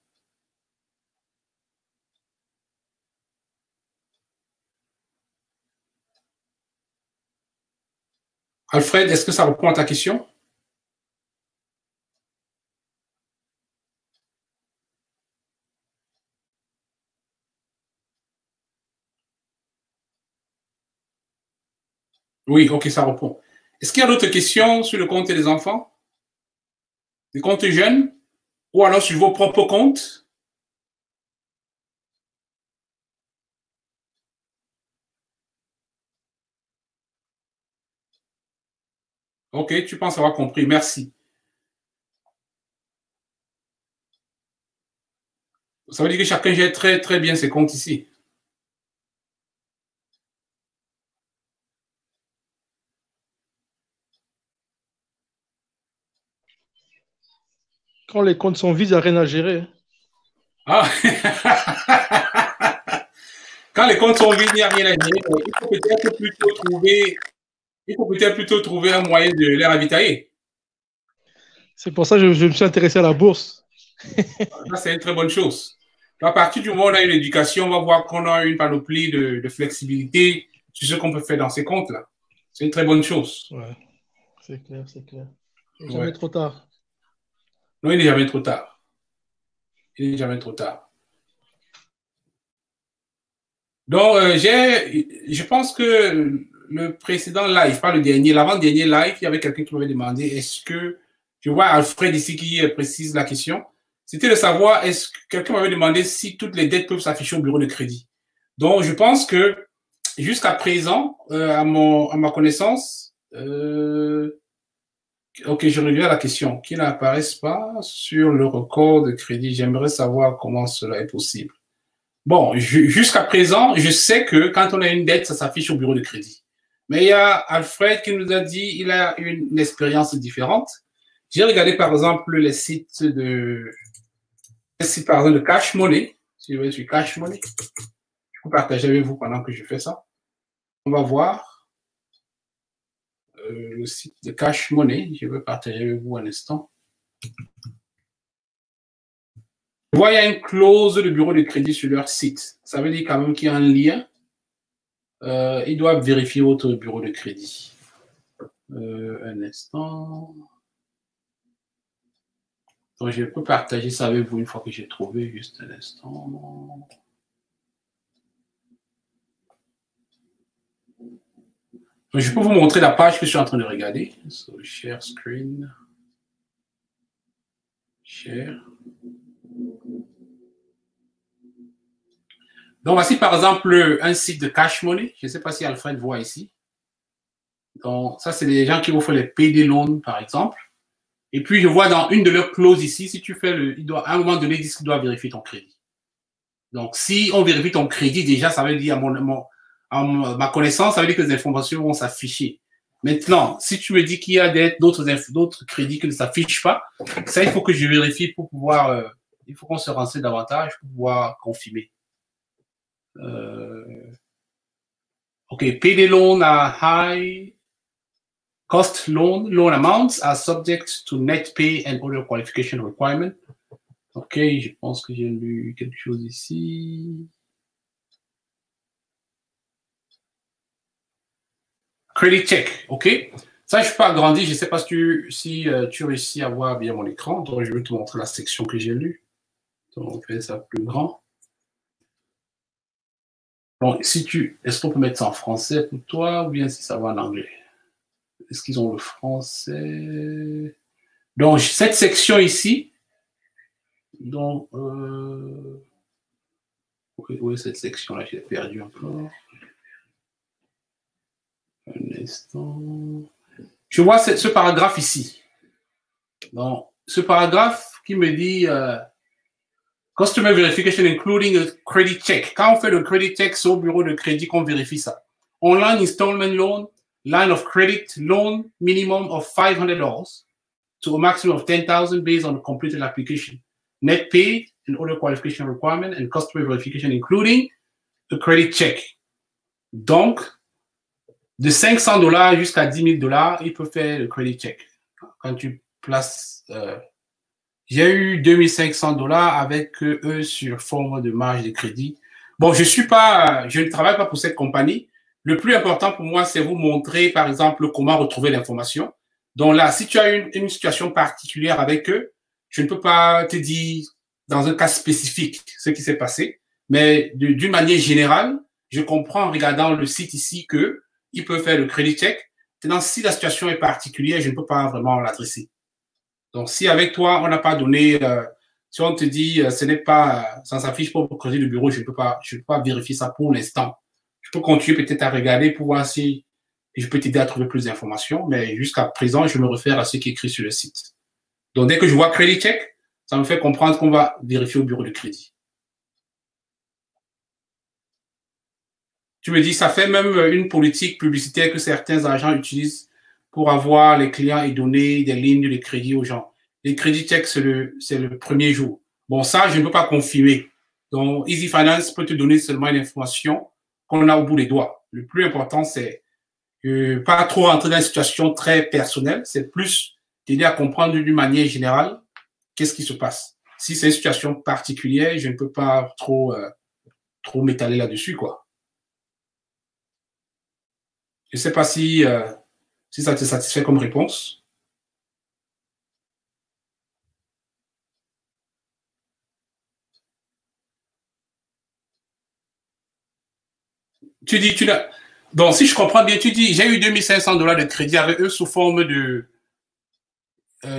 Alfred, est-ce que ça répond à ta question? Oui, OK, ça répond. Est-ce qu'il y a d'autres questions sur le compte des enfants? Les comptes jeunes? Ou alors sur vos propres comptes? Ok, tu penses avoir compris. Merci. Ça veut dire que chacun gère très, très bien ses comptes ici. Quand les comptes sont vides, il n'y a rien à gérer. Ah. Quand les comptes sont vides, il n'y a rien à gérer. Il faut peut-être plutôt trouver un moyen de les ravitailler. C'est pour ça que je me suis intéressé à la bourse. Ça, c'est une très bonne chose. À partir du moment où on a une éducation, on va voir qu'on a une panoplie de flexibilité sur ce qu'on peut faire dans ces comptes-là. C'est une très bonne chose. Ouais, c'est clair, c'est clair. Il n'est Ouais. jamais trop tard. Non, il n'est jamais trop tard. Il n'est jamais trop tard. Donc, je pense que le précédent live, pas le dernier, l'avant-dernier live, il y avait quelqu'un qui m'avait demandé, est-ce que, je vois Alfred ici qui précise la question, c'était de savoir, est-ce que quelqu'un m'avait demandé si toutes les dettes peuvent s'afficher au bureau de crédit. Donc, je pense que jusqu'à présent, à ma connaissance, ok, je reviens à la question, qui n'apparaissent pas sur le record de crédit. J'aimerais savoir comment cela est possible. Bon, jusqu'à présent, je sais que quand on a une dette, ça s'affiche au bureau de crédit. Mais il y a Alfred qui nous a dit il a une expérience différente. J'ai regardé par exemple les sites de Cash Money. Si vous voyez sur Cash Money, je peux partager avec vous pendant que je fais ça. On va voir le site de Cash Money. Je vais partager avec vous un instant. Vous voyez, il y a une clause de bureau de crédit sur leur site. Ça veut dire quand même qu'il y a un lien. Ils doivent vérifier votre bureau de crédit. Un instant. Donc, je peux partager ça avec vous une fois que j'ai trouvé. Juste un instant. Donc, je peux vous montrer la page que je suis en train de regarder. So, share screen. Share. Donc, voici par exemple un site de Cash Money. Je ne sais pas si Alfred voit ici. Donc, ça, c'est les gens qui vous font les PD loans, par exemple. Et puis, je vois dans une de leurs clauses ici, si tu fais à un moment donné, ils disent qu'il doit vérifier ton crédit. Donc, si on vérifie ton crédit, déjà, ça veut dire, à ma connaissance, ça veut dire que les informations vont s'afficher. Maintenant, si tu me dis qu'il y a d'autres crédits qui ne s'affichent pas, ça, il faut que je vérifie pour pouvoir, il faut qu'on se renseigne davantage pour pouvoir confirmer. OK, payday loan are high cost loan amounts are subject to net pay and other qualification requirements. OK, je pense que j'ai lu quelque chose ici. Credit check, OK. Ça, je ne peux pas agrandir. Je ne sais pas si tu réussis à voir bien mon écran. Donc, je vais te montrer la section que j'ai lue. Donc, on fait ça plus grand. Bon, est-ce qu'on peut mettre ça en français pour toi ou bien si ça va en anglais? Est-ce qu'ils ont le français? Donc, cette section ici, donc, oui, cette section-là, j'ai perdu encore. Un instant. Je vois ce paragraphe ici. Donc, ce paragraphe qui me dit Customer verification including a credit check. Quand on fait le credit check, c'est au bureau de crédit qu'on vérifie ça. Online installment loan, line of credit loan, minimum of $500 to a maximum of $10,000 based on a completed application. Net paid and other qualification requirement and customer verification including a credit check. Donc, de $500 jusqu'à $10,000, il peut faire le credit check. Quand tu places... j'ai eu $2,500 avec eux sur forme de marge de crédit. Bon, je ne travaille pas pour cette compagnie. Le plus important pour moi, c'est vous montrer, par exemple, comment retrouver l'information. Donc là, si tu as une situation particulière avec eux, je ne peux pas te dire dans un cas spécifique ce qui s'est passé, mais d'une manière générale, je comprends en regardant le site ici qu'ils peuvent faire le credit check. Maintenant, si la situation est particulière, je ne peux pas vraiment l'adresser. Donc, si avec toi, on n'a pas donné, si on te dit, ce n'est pas, ça s'affiche pas au crédit de bureau, je ne peux pas vérifier ça pour l'instant. Je peux continuer peut-être à regarder pour voir si je peux t'aider à trouver plus d'informations, mais jusqu'à présent, je me réfère à ce qui est écrit sur le site. Donc, dès que je vois crédit check, ça me fait comprendre qu'on va vérifier au bureau de crédit. Tu me dis, ça fait même une politique publicitaire que certains agents utilisent pour avoir les clients et donner des lignes de crédit aux gens. Les crédits check, c'est le premier jour. Bon, ça, je ne peux pas confirmer. Donc, Easy Finance peut te donner seulement une information qu'on a au bout des doigts. Le plus important, c'est pas trop rentrer dans une situation très personnelle, c'est plus t'aider à comprendre d'une manière générale qu'est-ce qui se passe. Si c'est une situation particulière, je ne peux pas trop m'étaler là-dessus, quoi. Je ne sais pas si ça te satisfait comme réponse. Tu dis, donc, si je comprends bien, tu dis, j'ai eu 2500 $ de crédit avec eux sous forme de...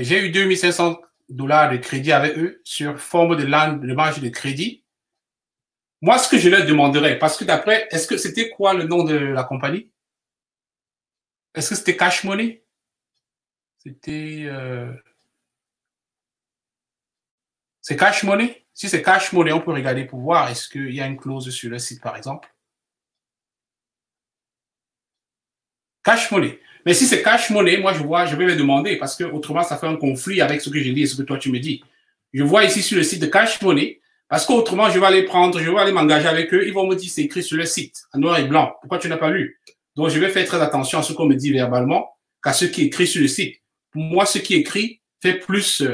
j'ai eu 2500 $ de crédit avec eux sur forme de marge de crédit. Moi, ce que je leur demanderais, parce que d'après, est-ce que c'était quoi le nom de la compagnie? Est-ce que c'était Cash Money? C'était... c'est Cash Money? Si c'est Cash Money, on peut regarder pour voir est-ce qu'il y a une clause sur le site, par exemple. Cash Money. Mais si c'est Cash Money, moi, je vais me demander parce que autrement, ça fait un conflit avec ce que j'ai dit et ce que toi, tu me dis. Je vois ici sur le site de Cash Money parce qu'autrement, je vais aller m'engager avec eux. Ils vont me dire c'est écrit sur le site, en noir et blanc. Pourquoi tu n'as pas lu? Donc, je vais faire très attention à ce qu'on me dit verbalement qu'à ce qui est écrit sur le site. Pour moi, ce qui est écrit est plus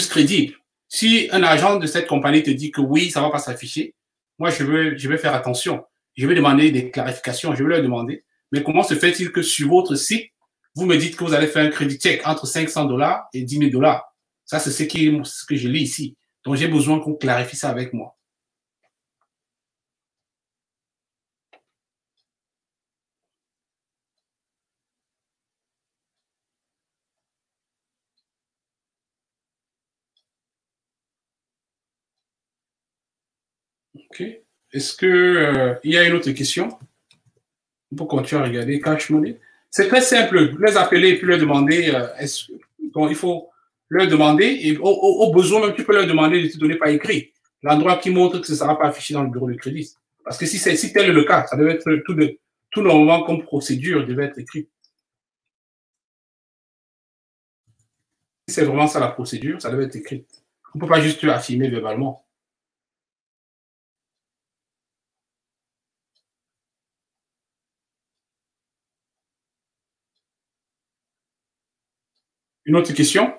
crédible. Si un agent de cette compagnie te dit que oui, ça ne va pas s'afficher, moi, je vais faire attention. Je vais demander des clarifications. Je vais leur demander. Mais comment se fait-il que sur votre site, vous me dites que vous allez faire un crédit check entre 500 $ et 10 000 $? Ça, c'est ce que je lis ici. Donc, j'ai besoin qu'on clarifie ça avec moi. OK. Est-ce qu'il y a une autre question? On peut continuer à regarder Cash Money. C'est très simple. Les appeler et puis leur demander. Donc, il faut leur demander. Et au besoin, même, tu peux leur demander de te donner par écrit l'endroit qui montre que ce ne sera pas affiché dans le bureau de crédit. Parce que si tel est le cas, ça devait être tout normalement comme procédure devait être écrit. Si c'est vraiment ça la procédure, ça devait être écrit. On ne peut pas juste affirmer verbalement. Une autre question?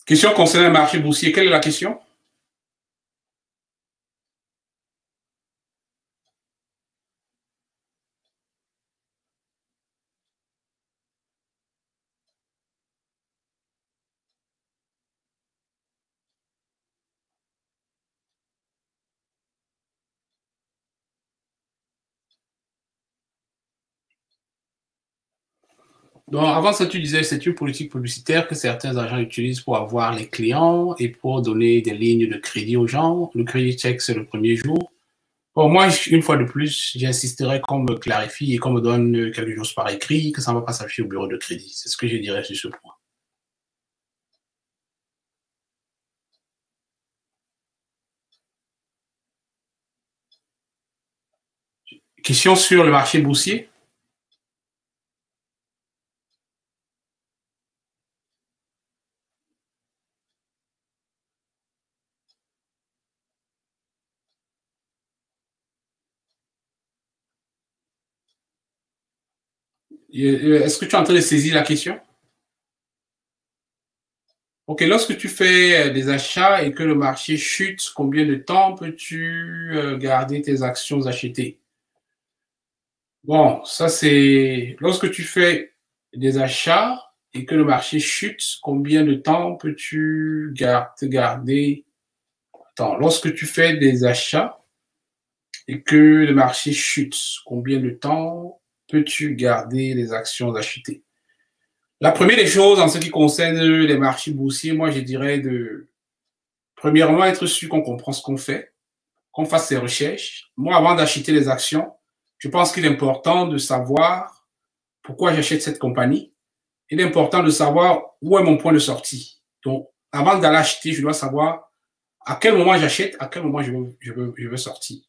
Question concernant le marché boursier. Quelle est la question? Donc, avant ça, tu disais que c'est une politique publicitaire que certains agents utilisent pour avoir les clients et pour donner des lignes de crédit aux gens. Le crédit check, c'est le premier jour. Bon, moi, une fois de plus, j'insisterai qu'on me clarifie et qu'on me donne quelque chose par écrit, que ça ne va pas s'afficher au bureau de crédit. C'est ce que je dirais sur ce point. Question sur le marché boursier. Est-ce que tu es en train de saisir la question? OK, lorsque tu fais des achats et que le marché chute, combien de temps peux-tu garder tes actions achetées? Bon, ça c'est... Lorsque tu fais des achats et que le marché chute, combien de temps peux-tu te garder? Attends, lorsque tu fais des achats et que le marché chute, combien de temps peux-tu garder les actions achetées? La première des choses en ce qui concerne les marchés boursiers, moi je dirais premièrement être sûr qu'on comprend ce qu'on fait, qu'on fasse ses recherches. Moi, avant d'acheter les actions, je pense qu'il est important de savoir pourquoi j'achète cette compagnie. Il est important de savoir où est mon point de sortie. Donc, avant d'aller acheter, je dois savoir à quel moment j'achète, à quel moment je veux sortir.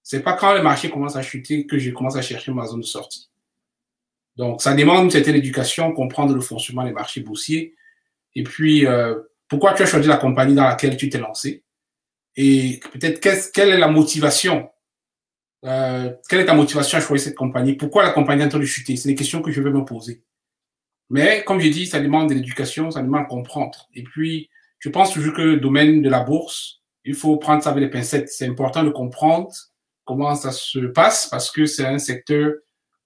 C'est pas quand le marché commence à chuter que je commence à chercher ma zone de sortie. Donc, ça demande une certaine éducation, comprendre le fonctionnement des marchés boursiers. Et puis, pourquoi tu as choisi la compagnie dans laquelle tu t'es lancé? Et peut-être quelle est la motivation? Quelle est ta motivation à choisir cette compagnie? Pourquoi la compagnie est en train de chuter? C'est des questions que je vais me poser. Mais comme j'ai dit, ça demande de l'éducation, ça demande de comprendre. Et puis, je pense toujours que le domaine de la bourse, il faut prendre ça avec les pincettes. C'est important de comprendre comment ça se passe parce que c'est un secteur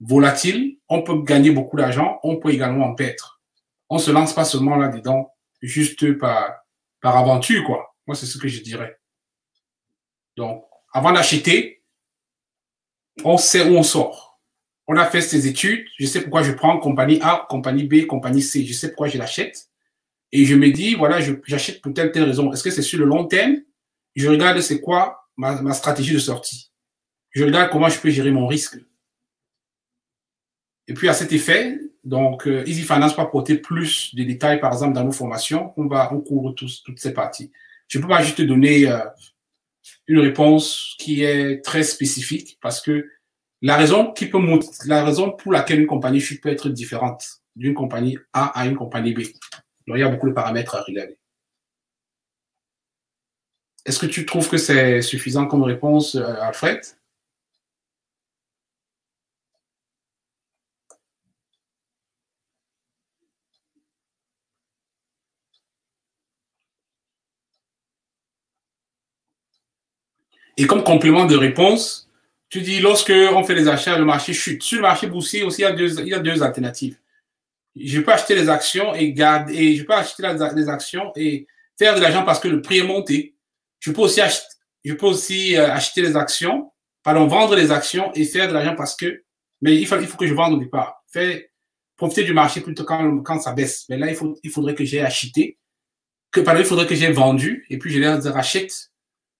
volatile. On peut gagner beaucoup d'argent, on peut également en perdre. On ne se lance pas seulement là-dedans, juste par aventure, quoi. Moi, c'est ce que je dirais. Donc, avant d'acheter, on sait où on sort. On a fait ses études, je sais pourquoi je prends compagnie A, compagnie B, compagnie C, je sais pourquoi je l'achète. Et je me dis, voilà, j'achète pour telle raison. Est-ce que c'est sur le long terme? Je regarde c'est quoi ma stratégie de sortie. Je regarde comment je peux gérer mon risque. Et puis à cet effet, donc Easy Finance peut apporter plus de détails, par exemple, dans nos formations. On couvre toutes ces parties. Je ne peux pas juste te donner une réponse qui est très spécifique parce que la raison pour laquelle une compagnie chute peut être différente d'une compagnie A à une compagnie B. Donc, il y a beaucoup de paramètres à regarder. Est-ce que tu trouves que c'est suffisant comme réponse, Alfred? Et comme complément de réponse, tu dis, lorsque on fait les achats, le marché chute. Sur le marché boursier aussi, il y a deux alternatives. Je peux acheter les actions et je peux acheter les actions et faire de l'argent parce que le prix est monté. Je peux aussi acheter les actions, vendre les actions et faire de l'argent parce que, mais il faut que je vende au départ. Profiter du marché plutôt quand ça baisse. Mais là, il faudrait que j'ai acheté, il faudrait que j'ai vendu et puis je les rachète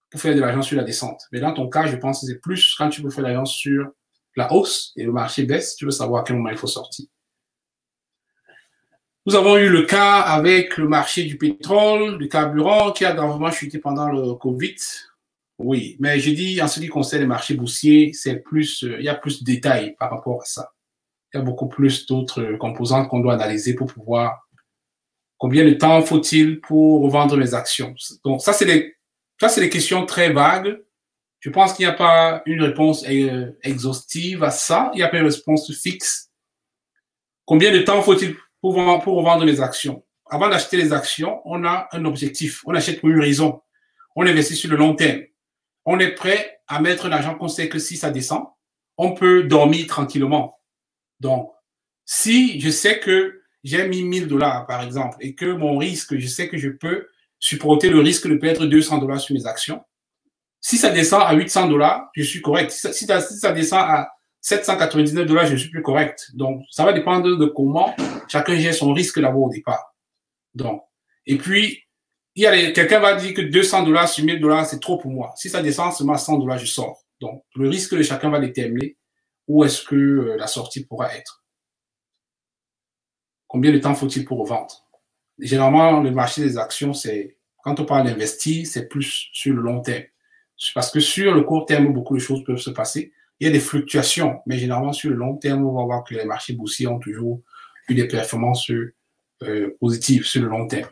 pour faire de l'argent sur la descente. Mais dans ton cas, je pense que c'est plus quand tu veux faire de l'argent sur la hausse et le marché baisse, tu veux savoir à quel moment il faut sortir. Nous avons eu le cas avec le marché du pétrole, du carburant, qui a gravement chuté pendant le Covid. Oui, mais je dis, en ce qui concerne les marchés boursiers, il y a plus de détails par rapport à ça. Il y a beaucoup plus d'autres composantes qu'on doit analyser pour pouvoir, combien de temps faut-il pour revendre mes actions? Donc, ça, c'est des questions très vagues. Je pense qu'il n'y a pas une réponse exhaustive à ça. Il n'y a pas une réponse fixe. Combien de temps faut-il pour revendre les actions? Avant d'acheter les actions, on a un objectif. On achète pour une raison. On investit sur le long terme. On est prêt à mettre l'argent qu'on sait que si ça descend, on peut dormir tranquillement. Donc, si je sais que j'ai mis $1000, par exemple, et que mon risque, je sais que je peux supporter le risque de perdre $200 sur mes actions, si ça descend à $800, je suis correct. Si ça descend à $799, je ne suis plus correct. Donc, ça va dépendre de comment chacun gère son risque d'abord au départ. Donc, et puis, quelqu'un va dire que $200 sur $1000, c'est trop pour moi. Si ça descend seulement à $100, je sors. Donc, le risque de chacun va déterminer où est-ce que la sortie pourra être. Combien de temps faut-il pour revendre? Généralement, le marché des actions, quand on parle d'investir, c'est plus sur le long terme. Parce que sur le court terme, beaucoup de choses peuvent se passer. Il y a des fluctuations, mais généralement, sur le long terme, on va voir que les marchés boursiers ont toujours eu des performances positives sur le long terme.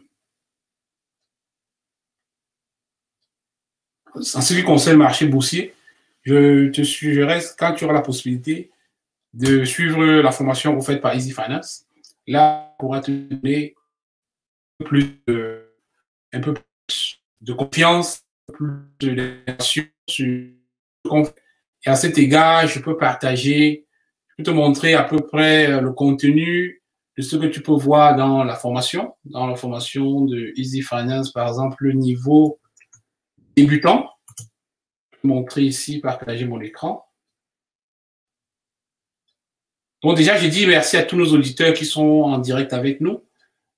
En ce qui concerne le marché boursier, je te suggérerais, quand tu auras la possibilité, de suivre la formation offerte par Easy Finance. Là, on pourra te donner un peu plus de confiance, plus d'informations sur. Et à cet égard, je peux te montrer à peu près le contenu de ce que tu peux voir dans la formation. Dans la formation de Easy Finance, par exemple, le niveau débutant. Je vais montrer ici, partager mon écran. Bon, déjà, j'ai dit merci à tous nos auditeurs qui sont en direct avec nous.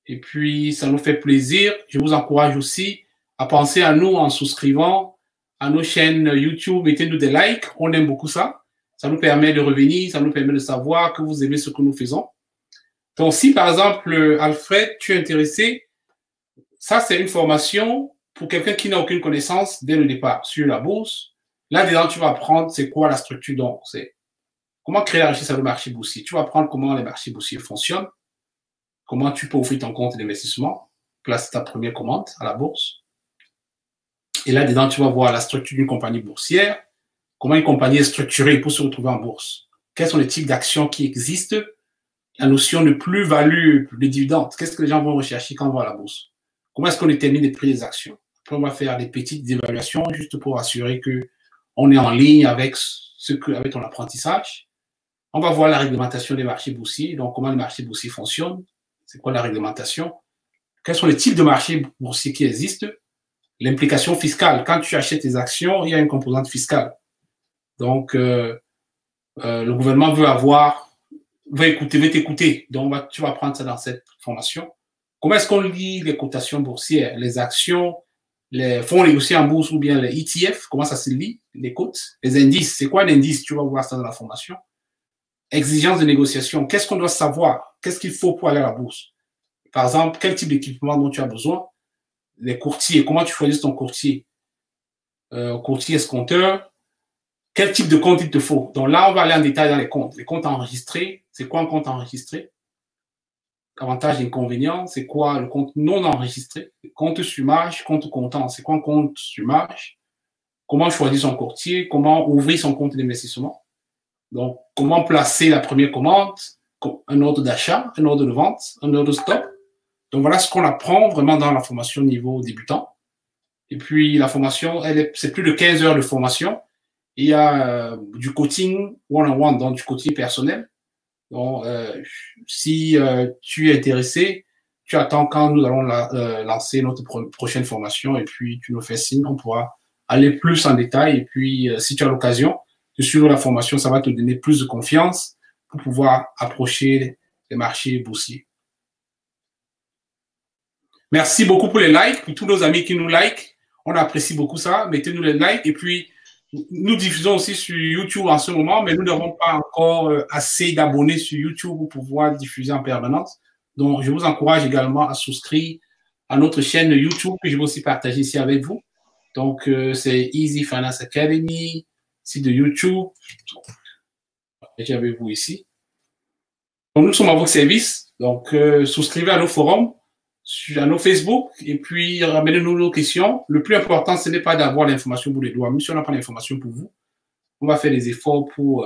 Et puis, ça nous fait plaisir. Je vous encourage aussi à penser à nous en souscrivant à nos chaînes YouTube. Mettez-nous des likes. On aime beaucoup ça. Ça nous permet de revenir. Ça nous permet de savoir que vous aimez ce que nous faisons. Donc, si par exemple, Alfred, tu es intéressé, ça, c'est une formation pour quelqu'un qui n'a aucune connaissance dès le départ sur la bourse. Là-dedans, tu vas apprendre c'est quoi la structure. Donc, c'est comment créer la richesse sur le marché boursier. Tu vas apprendre comment les marchés boursiers fonctionnent, comment tu peux ouvrir ton compte d'investissement, placer ta première commande à la bourse. Et là-dedans, tu vas voir la structure d'une compagnie boursière, comment une compagnie est structurée pour se retrouver en bourse. Quels sont les types d'actions qui existent, la notion de plus-value, de dividende. Qu'est-ce que les gens vont rechercher quand on va à la bourse? Comment est-ce qu'on détermine les prix des actions? Après, on va faire des petites évaluations juste pour assurer qu'on est en ligne avec avec ton apprentissage. On va voir la réglementation des marchés boursiers, donc comment les marchés boursiers fonctionnent, c'est quoi la réglementation, quels sont les types de marchés boursiers qui existent, l'implication fiscale. Quand tu achètes tes actions, il y a une composante fiscale. Donc, le gouvernement veut t'écouter. Donc, tu vas apprendre ça dans cette formation. Comment est-ce qu'on lit les cotations boursières, les actions, les fonds négociés en bourse ou bien les ETF, comment ça se lit, les cotes, les indices. C'est quoi un indice? Tu vas voir ça dans la formation. Exigences de négociation. Qu'est-ce qu'on doit savoir? Qu'est-ce qu'il faut pour aller à la bourse? Par exemple, quel type d'équipement dont tu as besoin? Les courtiers. Comment tu choisis ton courtier? Courtier escompteur. Quel type de compte il te faut? Donc là, on va aller en détail dans les comptes. Les comptes enregistrés. C'est quoi un compte enregistré? Avantages et inconvénients. C'est quoi le compte non enregistré? Compte sur marge, compte comptant. C'est quoi un compte sur marge? Comment choisir son courtier? Comment ouvrir son compte d'investissement? Donc, comment placer la première commande, un ordre d'achat, un ordre de vente, un ordre de stop. Donc, voilà ce qu'on apprend vraiment dans la formation niveau débutant. Et puis, la formation, c'est plus de 15 heures de formation. Il y a du coaching one-on-one, donc du coaching personnel. Donc, si tu es intéressé, tu attends quand nous allons lancer notre prochaine formation et puis tu nous fais signe, on pourra aller plus en détail. Et puis, si tu as l'occasion de suivre la formation, ça va te donner plus de confiance pour pouvoir approcher les marchés boursiers. Merci beaucoup pour les likes, pour tous nos amis qui nous like. On apprécie beaucoup ça. Mettez-nous les likes. Et puis, nous diffusons aussi sur YouTube en ce moment, mais nous n'avons pas encore assez d'abonnés sur YouTube pour pouvoir diffuser en permanence. Donc, je vous encourage également à souscrire à notre chaîne YouTube que je vais aussi partager ici avec vous. Donc, c'est Easy Finance Academy, site de YouTube. J'ai avec vous ici. Donc, nous sommes à votre service. Donc, souscrivez à nos forums, à nos Facebook, et puis ramenez-nous nos questions. Le plus important, ce n'est pas d'avoir l'information pour les doigts. Même si on n'a pas l'information pour vous, on va faire des efforts pour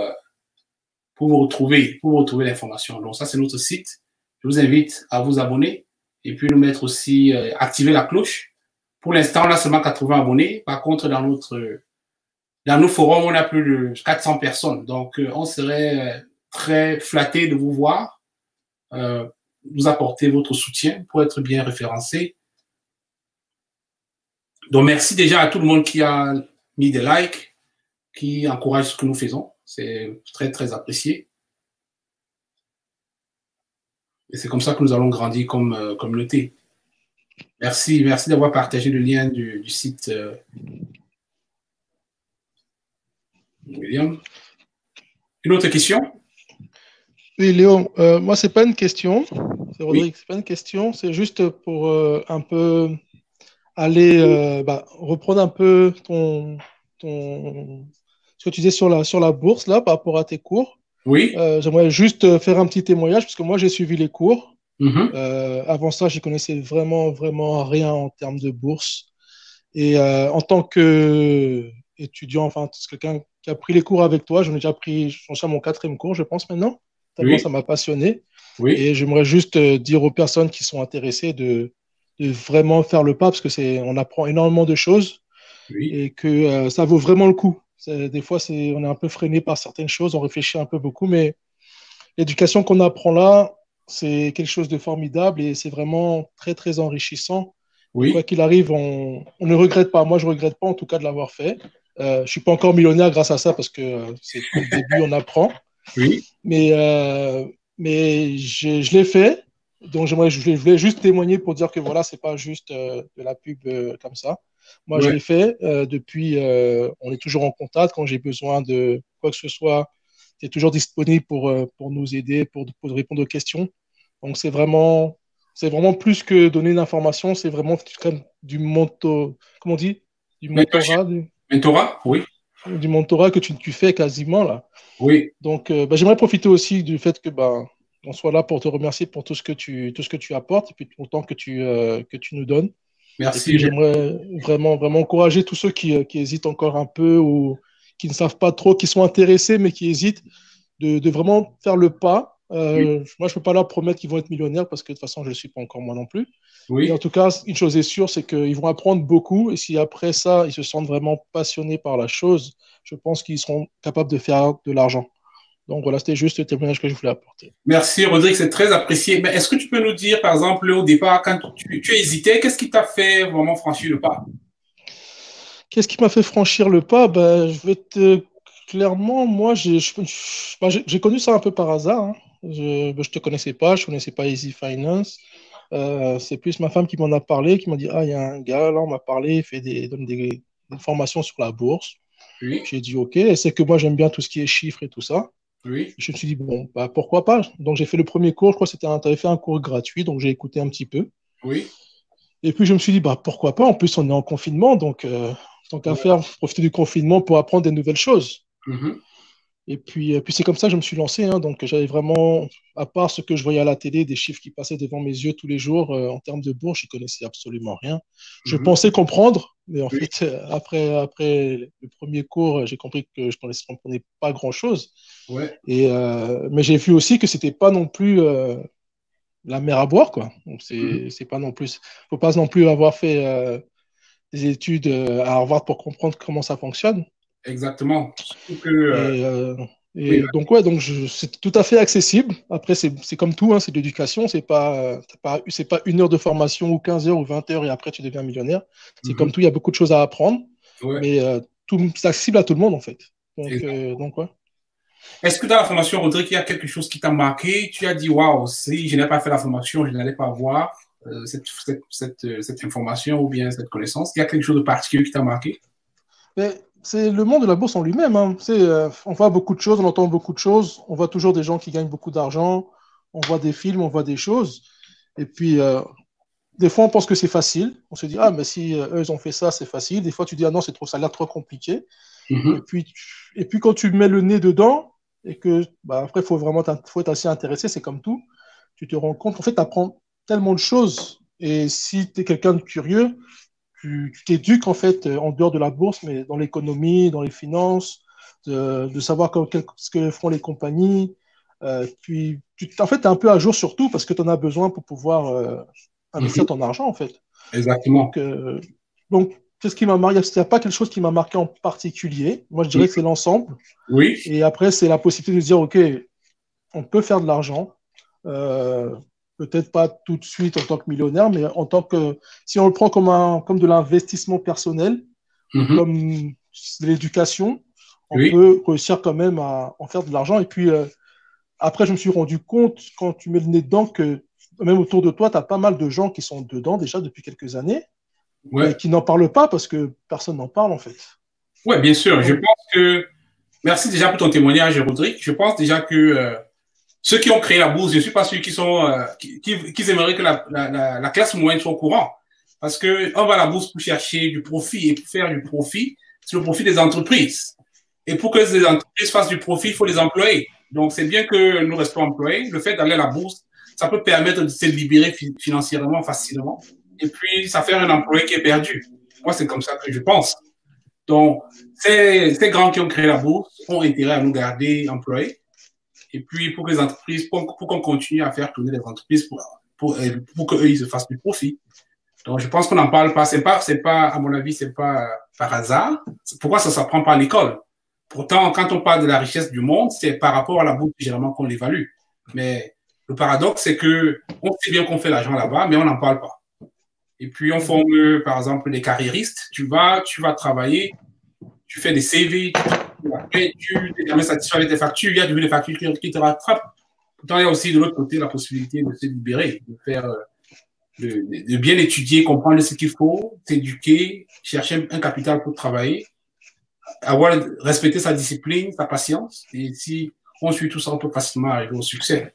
vous retrouver l'information. Donc, ça, c'est notre site. Je vous invite à vous abonner et puis nous mettre aussi, activer la cloche. Pour l'instant, on a seulement 80 abonnés. Par contre, dans nos forums, on a plus de 400 personnes. Donc, on serait très flatté de vous voir, vous apporter votre soutien pour être bien référencé. Donc, merci déjà à tout le monde qui a mis des likes, qui encourage ce que nous faisons. C'est très, très apprécié. Et c'est comme ça que nous allons grandir comme communauté. Merci d'avoir partagé le lien du site. William. Une autre question? Oui, Léon, moi, ce n'est pas une question. C'est Rodrigue, c'est pas une question. C'est juste pour un peu aller reprendre un peu ce que tu disais sur la bourse, là, par rapport à tes cours. Oui. J'aimerais juste faire un petit témoignage, parce que moi, j'ai suivi les cours. Avant ça, je ne connaissais vraiment, vraiment rien en termes de bourse. Et en tant qu'étudiant, enfin, quelqu'un qui a pris les cours avec toi, j'en ai déjà pris, j'en suis à mon 4e cours, je pense maintenant, tellement ça m'a passionné. Oui. Et j'aimerais juste dire aux personnes qui sont intéressées de vraiment faire le pas, parce que on apprend énormément de choses et que ça vaut vraiment le coup. Des fois, on est un peu freiné par certaines choses, on réfléchit un peu beaucoup, mais l'éducation qu'on apprend là, c'est quelque chose de formidable et c'est vraiment très, très enrichissant. Oui. Quoi qu'il arrive, on ne regrette pas. Moi, je ne regrette pas en tout cas de l'avoir fait. Je ne suis pas encore millionnaire grâce à ça parce que c'est le début, on apprend. Oui. Mais je l'ai fait. Donc, je voulais juste témoigner pour dire que voilà, ce n'est pas juste de la pub comme ça. Moi, je l'ai fait. Depuis, on est toujours en contact. Quand j'ai besoin de quoi que ce soit, tu es toujours disponible pour nous aider, pour répondre aux questions. Donc, c'est vraiment plus que donner une information. C'est vraiment comme du comment on dit? Du mentorat. Mentorat, oui. Du mentorat que tu fais quasiment là. Oui. Donc, j'aimerais profiter aussi du fait que on soit là pour te remercier pour tout ce que tu apportes et puis tout le temps que tu nous donnes. Merci. Et puis, j'aimerais vraiment, vraiment encourager tous ceux qui hésitent encore un peu ou qui ne savent pas trop, qui sont intéressés mais qui hésitent, de vraiment faire le pas. Moi, je ne peux pas leur promettre qu'ils vont être millionnaires parce que de toute façon, je ne le suis pas encore moi non plus. Oui. Mais en tout cas, une chose est sûre, c'est qu'ils vont apprendre beaucoup. Et si après ça, ils se sentent vraiment passionnés par la chose, je pense qu'ils seront capables de faire de l'argent. Donc voilà, c'était juste le témoignage que je voulais apporter. Merci Rodrigue, c'est très apprécié. Mais est-ce que tu peux nous dire, par exemple, au départ, quand tu hésitais, qu'est-ce qui t'a fait vraiment franchir le pas? Qu'est-ce qui m'a fait franchir le pas? Je vais te... Clairement, moi, j'ai connu ça un peu par hasard. Hein. Je ne te connaissais pas, je ne connaissais pas Easy Finance. C'est plus ma femme qui m'en a parlé, qui m'a dit, ah, il y a un gars, là, on m'a parlé, il donne des formations sur la bourse. Oui. J'ai dit, OK, et c'est que moi, j'aime bien tout ce qui est chiffres et tout ça. Oui. Je me suis dit, bon, pourquoi pas? Donc, j'ai fait le premier cours, je crois que tu avais fait un cours gratuit, donc j'ai écouté un petit peu. Oui. Et puis, je me suis dit, pourquoi pas? En plus, on est en confinement, donc tant qu'à faire, profiter du confinement pour apprendre des nouvelles choses. Mm-hmm. Et puis c'est comme ça que je me suis lancé. Hein. Donc, j'avais vraiment, à part ce que je voyais à la télé, des chiffres qui passaient devant mes yeux tous les jours, en termes de bourse, je ne connaissais absolument rien. Je pensais comprendre, mais en fait, après le premier cours, j'ai compris que je ne comprenais pas grand-chose. Ouais. Mais j'ai vu aussi que ce n'était pas non plus la mer à boire, quoi. Donc, c'est pas non plus, faut pas non plus avoir fait des études à Harvard pour comprendre comment ça fonctionne. Exactement. Donc, ouais, donc c'est tout à fait accessible. Après, c'est comme tout, hein, c'est de l'éducation. C'est pas 1 heure de formation ou 15 heures ou 20 heures et après tu deviens millionnaire. C'est comme tout, il y a beaucoup de choses à apprendre. Ouais. Mais c'est accessible à tout le monde, en fait. Donc ouais. Est-ce que dans la formation, Rodrigue, il y a quelque chose qui t'a marqué? Tu as dit, waouh, si je n'avais pas fait la formation, je n'allais pas avoir cette information ou bien cette connaissance. Il y a quelque chose de particulier qui t'a marqué? Mais c'est le monde de la bourse en lui-même. Hein. On voit beaucoup de choses, on entend beaucoup de choses. On voit toujours des gens qui gagnent beaucoup d'argent. On voit des films, on voit des choses. Et puis, des fois, on pense que c'est facile. On se dit, ah, mais si eux, ils ont fait ça, c'est facile. Des fois, tu dis, ah non, ça a l'air trop compliqué. Et puis, quand tu mets le nez dedans, et que, après, il faut être assez intéressé, c'est comme tout. Tu te rends compte, en fait, tu apprends tellement de choses. Et si tu es quelqu'un de curieux, tu t'éduques, en fait, en dehors de la bourse, mais dans l'économie, dans les finances, de savoir ce que font les compagnies. Puis, en fait, tu es un peu à jour sur tout parce que tu en as besoin pour pouvoir investir ton argent, en fait. Exactement. Donc c'est ce qui m'a marqué. Il n'y a pas quelque chose qui m'a marqué en particulier. Moi, je dirais que c'est l'ensemble. Oui. Et après, c'est la possibilité de dire, OK, on peut faire de l'argent. Peut-être pas tout de suite en tant que millionnaire, mais en tant que, si on le prend comme de l'investissement personnel, comme de l'éducation, on peut réussir quand même à en faire de l'argent. Et puis, après, je me suis rendu compte, quand tu mets le nez dedans, que même autour de toi, tu as pas mal de gens qui sont dedans déjà depuis quelques années, mais qui n'en parlent pas parce que personne n'en parle, en fait. Oui, bien sûr. Je pense que, merci déjà pour ton témoignage, Rodrigue. Je pense déjà que ceux qui ont créé la bourse, je ne suis pas sûr qu'ils aimeraient que la classe moyenne soit au courant. Parce qu'on va à la bourse pour chercher du profit et pour faire du profit, c'est le profit des entreprises. Et pour que ces entreprises fassent du profit, il faut les employer. Donc, c'est bien que nous restons employés. Le fait d'aller à la bourse, ça peut permettre de se libérer financièrement facilement. Et puis, ça fait un employé qui est perdu. Moi, c'est comme ça que je pense. Donc, ces grands qui ont créé la bourse ont intérêt à nous garder employés. Et puis, pour que les entreprises, pour qu'on continue à faire tourner les entreprises pour qu'eux, ils se fassent du profit. Donc, je pense qu'on n'en parle pas. C'est pas, à mon avis, c'est pas par hasard. Pourquoi ça s'apprend pas à l'école? Pourtant, quand on parle de la richesse du monde, c'est par rapport à la bourse, généralement, qu'on l'évalue. Mais Le paradoxe, c'est qu'on sait bien qu'on fait l'argent là-bas, mais on n'en parle pas. Et puis, on forme, par exemple, des carriéristes. Tu vas travailler, tu fais des CV, après, tu n'es jamais satisfait avec tes factures, il y a des factures qui te rattrapent. Pourtant, il y a aussi de l'autre côté la possibilité de se libérer, de faire, de bien étudier, comprendre ce qu'il faut, s'éduquer, chercher un capital pour travailler, respecter sa discipline, sa patience. Et si on suit tout ça, on peut facilement arriver au succès.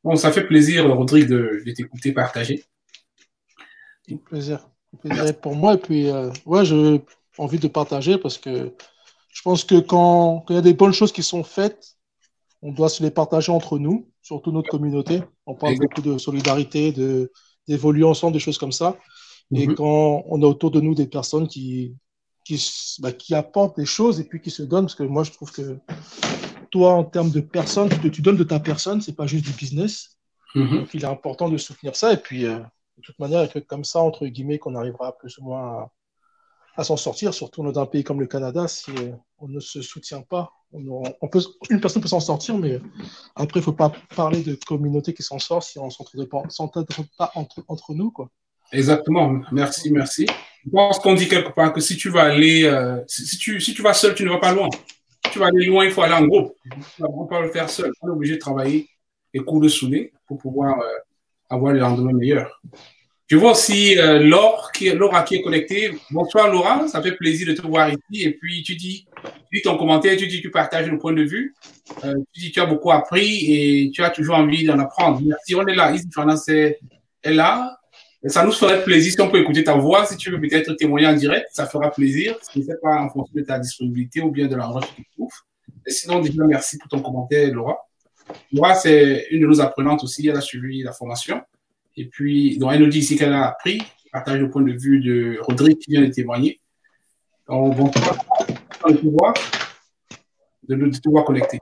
Bon, ça fait plaisir, Rodrigue, de t'écouter partager. Un plaisir. Un plaisir pour moi. Et puis, ouais, j'ai envie de partager parce que je pense que quand il y a des bonnes choses qui sont faites, on doit se les partager entre nous, surtout notre communauté. On parle beaucoup de solidarité, d'évoluer ensemble, des choses comme ça. Et quand on a autour de nous des personnes qui apportent des choses et puis qui se donnent, parce que moi, je trouve que toi, en termes de personne, tu donnes de ta personne, c'est pas juste du business. Donc, il est important de soutenir ça. Et puis, de toute manière, il y a comme ça, entre guillemets, qu'on arrivera plus ou moins à s'en sortir, surtout dans un pays comme le Canada, si on ne se soutient pas. Une personne peut s'en sortir, mais après, il ne faut pas parler de communauté qui s'en sort si on ne s'entraide pas entre nous, quoi. Exactement. Merci, merci. Je pense qu'on dit quelque part que si tu vas aller, si tu vas seul, tu ne vas pas loin. Si tu vas aller loin, il faut aller en groupe. On ne peut pas le faire seul. On est obligé de travailler les coups de soudés pour pouvoir avoir les lendemains meilleurs. Je vois aussi Laura qui est connectée. Bonsoir Laura, ça fait plaisir de te voir ici. Et puis tu dis ton commentaire, tu partages le point de vue. Tu dis que tu as beaucoup appris et tu as toujours envie d'en apprendre. Merci, on est là. Ici, Finance est là. Et ça nous ferait plaisir si on peut écouter ta voix. Si tu veux peut-être témoigner en direct, ça fera plaisir. Je ne sais pas en fonction de ta disponibilité ou bien de l'endroit que tu te trouves. Et sinon, déjà, merci pour ton commentaire, Laura. Laura, c'est une de nos apprenantes aussi. Elle a suivi la formation. Et puis, donc, elle nous dit ici qu'elle a appris, partage le point de vue de Rodrigue qui vient de témoigner. Donc, bonsoir, de te voir connecté.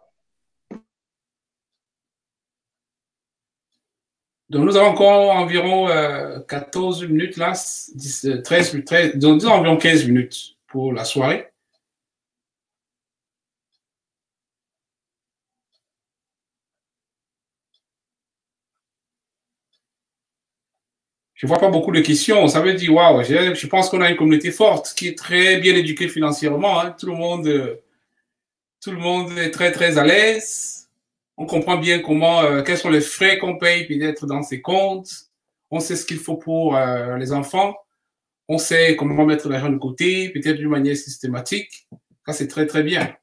Donc, nous avons encore environ 14 minutes là, 13, donc disons environ 15 minutes pour la soirée. Je ne vois pas beaucoup de questions. Ça veut dire, waouh, je pense qu'on a une communauté forte qui est très bien éduquée financièrement. Hein. Tout le monde est très, très à l'aise. On comprend bien quels sont les frais qu'on paye peut-être dans ces comptes. On sait ce qu'il faut pour les enfants. On sait comment mettre l'argent de côté, peut-être d'une manière systématique. Ça, c'est très, très bien.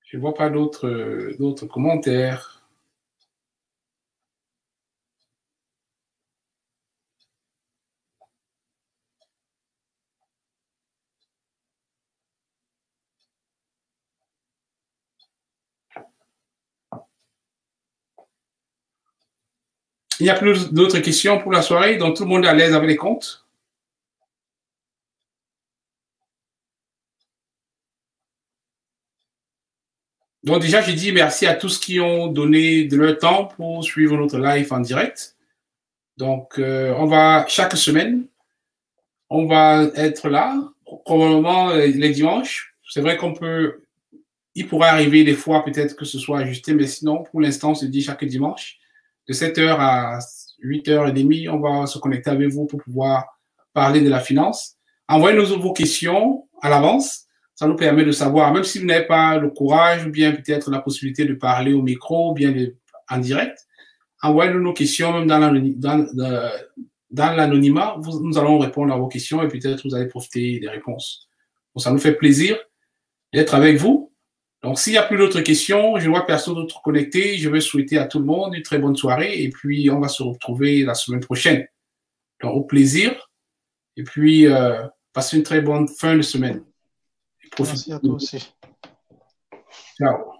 Je ne vois pas d'autres commentaires. Il n'y a plus d'autres questions pour la soirée, donc tout le monde est à l'aise avec les comptes. Donc déjà, j'ai dit merci à tous qui ont donné de leur temps pour suivre notre live en direct. Donc, on va, chaque semaine, on va être là, probablement les dimanches. C'est vrai il pourrait arriver des fois peut-être que ce soit ajusté, mais sinon, pour l'instant, on se dit chaque dimanche, de 7h à 8h30, on va se connecter avec vous pour pouvoir parler de la finance. Envoyez-nous vos questions à l'avance. Ça nous permet de savoir, même si vous n'avez pas le courage ou bien peut-être la possibilité de parler au micro ou bien en direct, envoyez-nous nos questions même dans l'anonymat. Nous allons répondre à vos questions et peut-être vous allez profiter des réponses. Donc, ça nous fait plaisir d'être avec vous. Donc, s'il n'y a plus d'autres questions, je ne vois personne d'autre connecté. Je veux souhaiter à tout le monde une très bonne soirée et puis on va se retrouver la semaine prochaine. Donc, au plaisir et puis passez une très bonne fin de semaine. Merci à toi aussi. Ciao.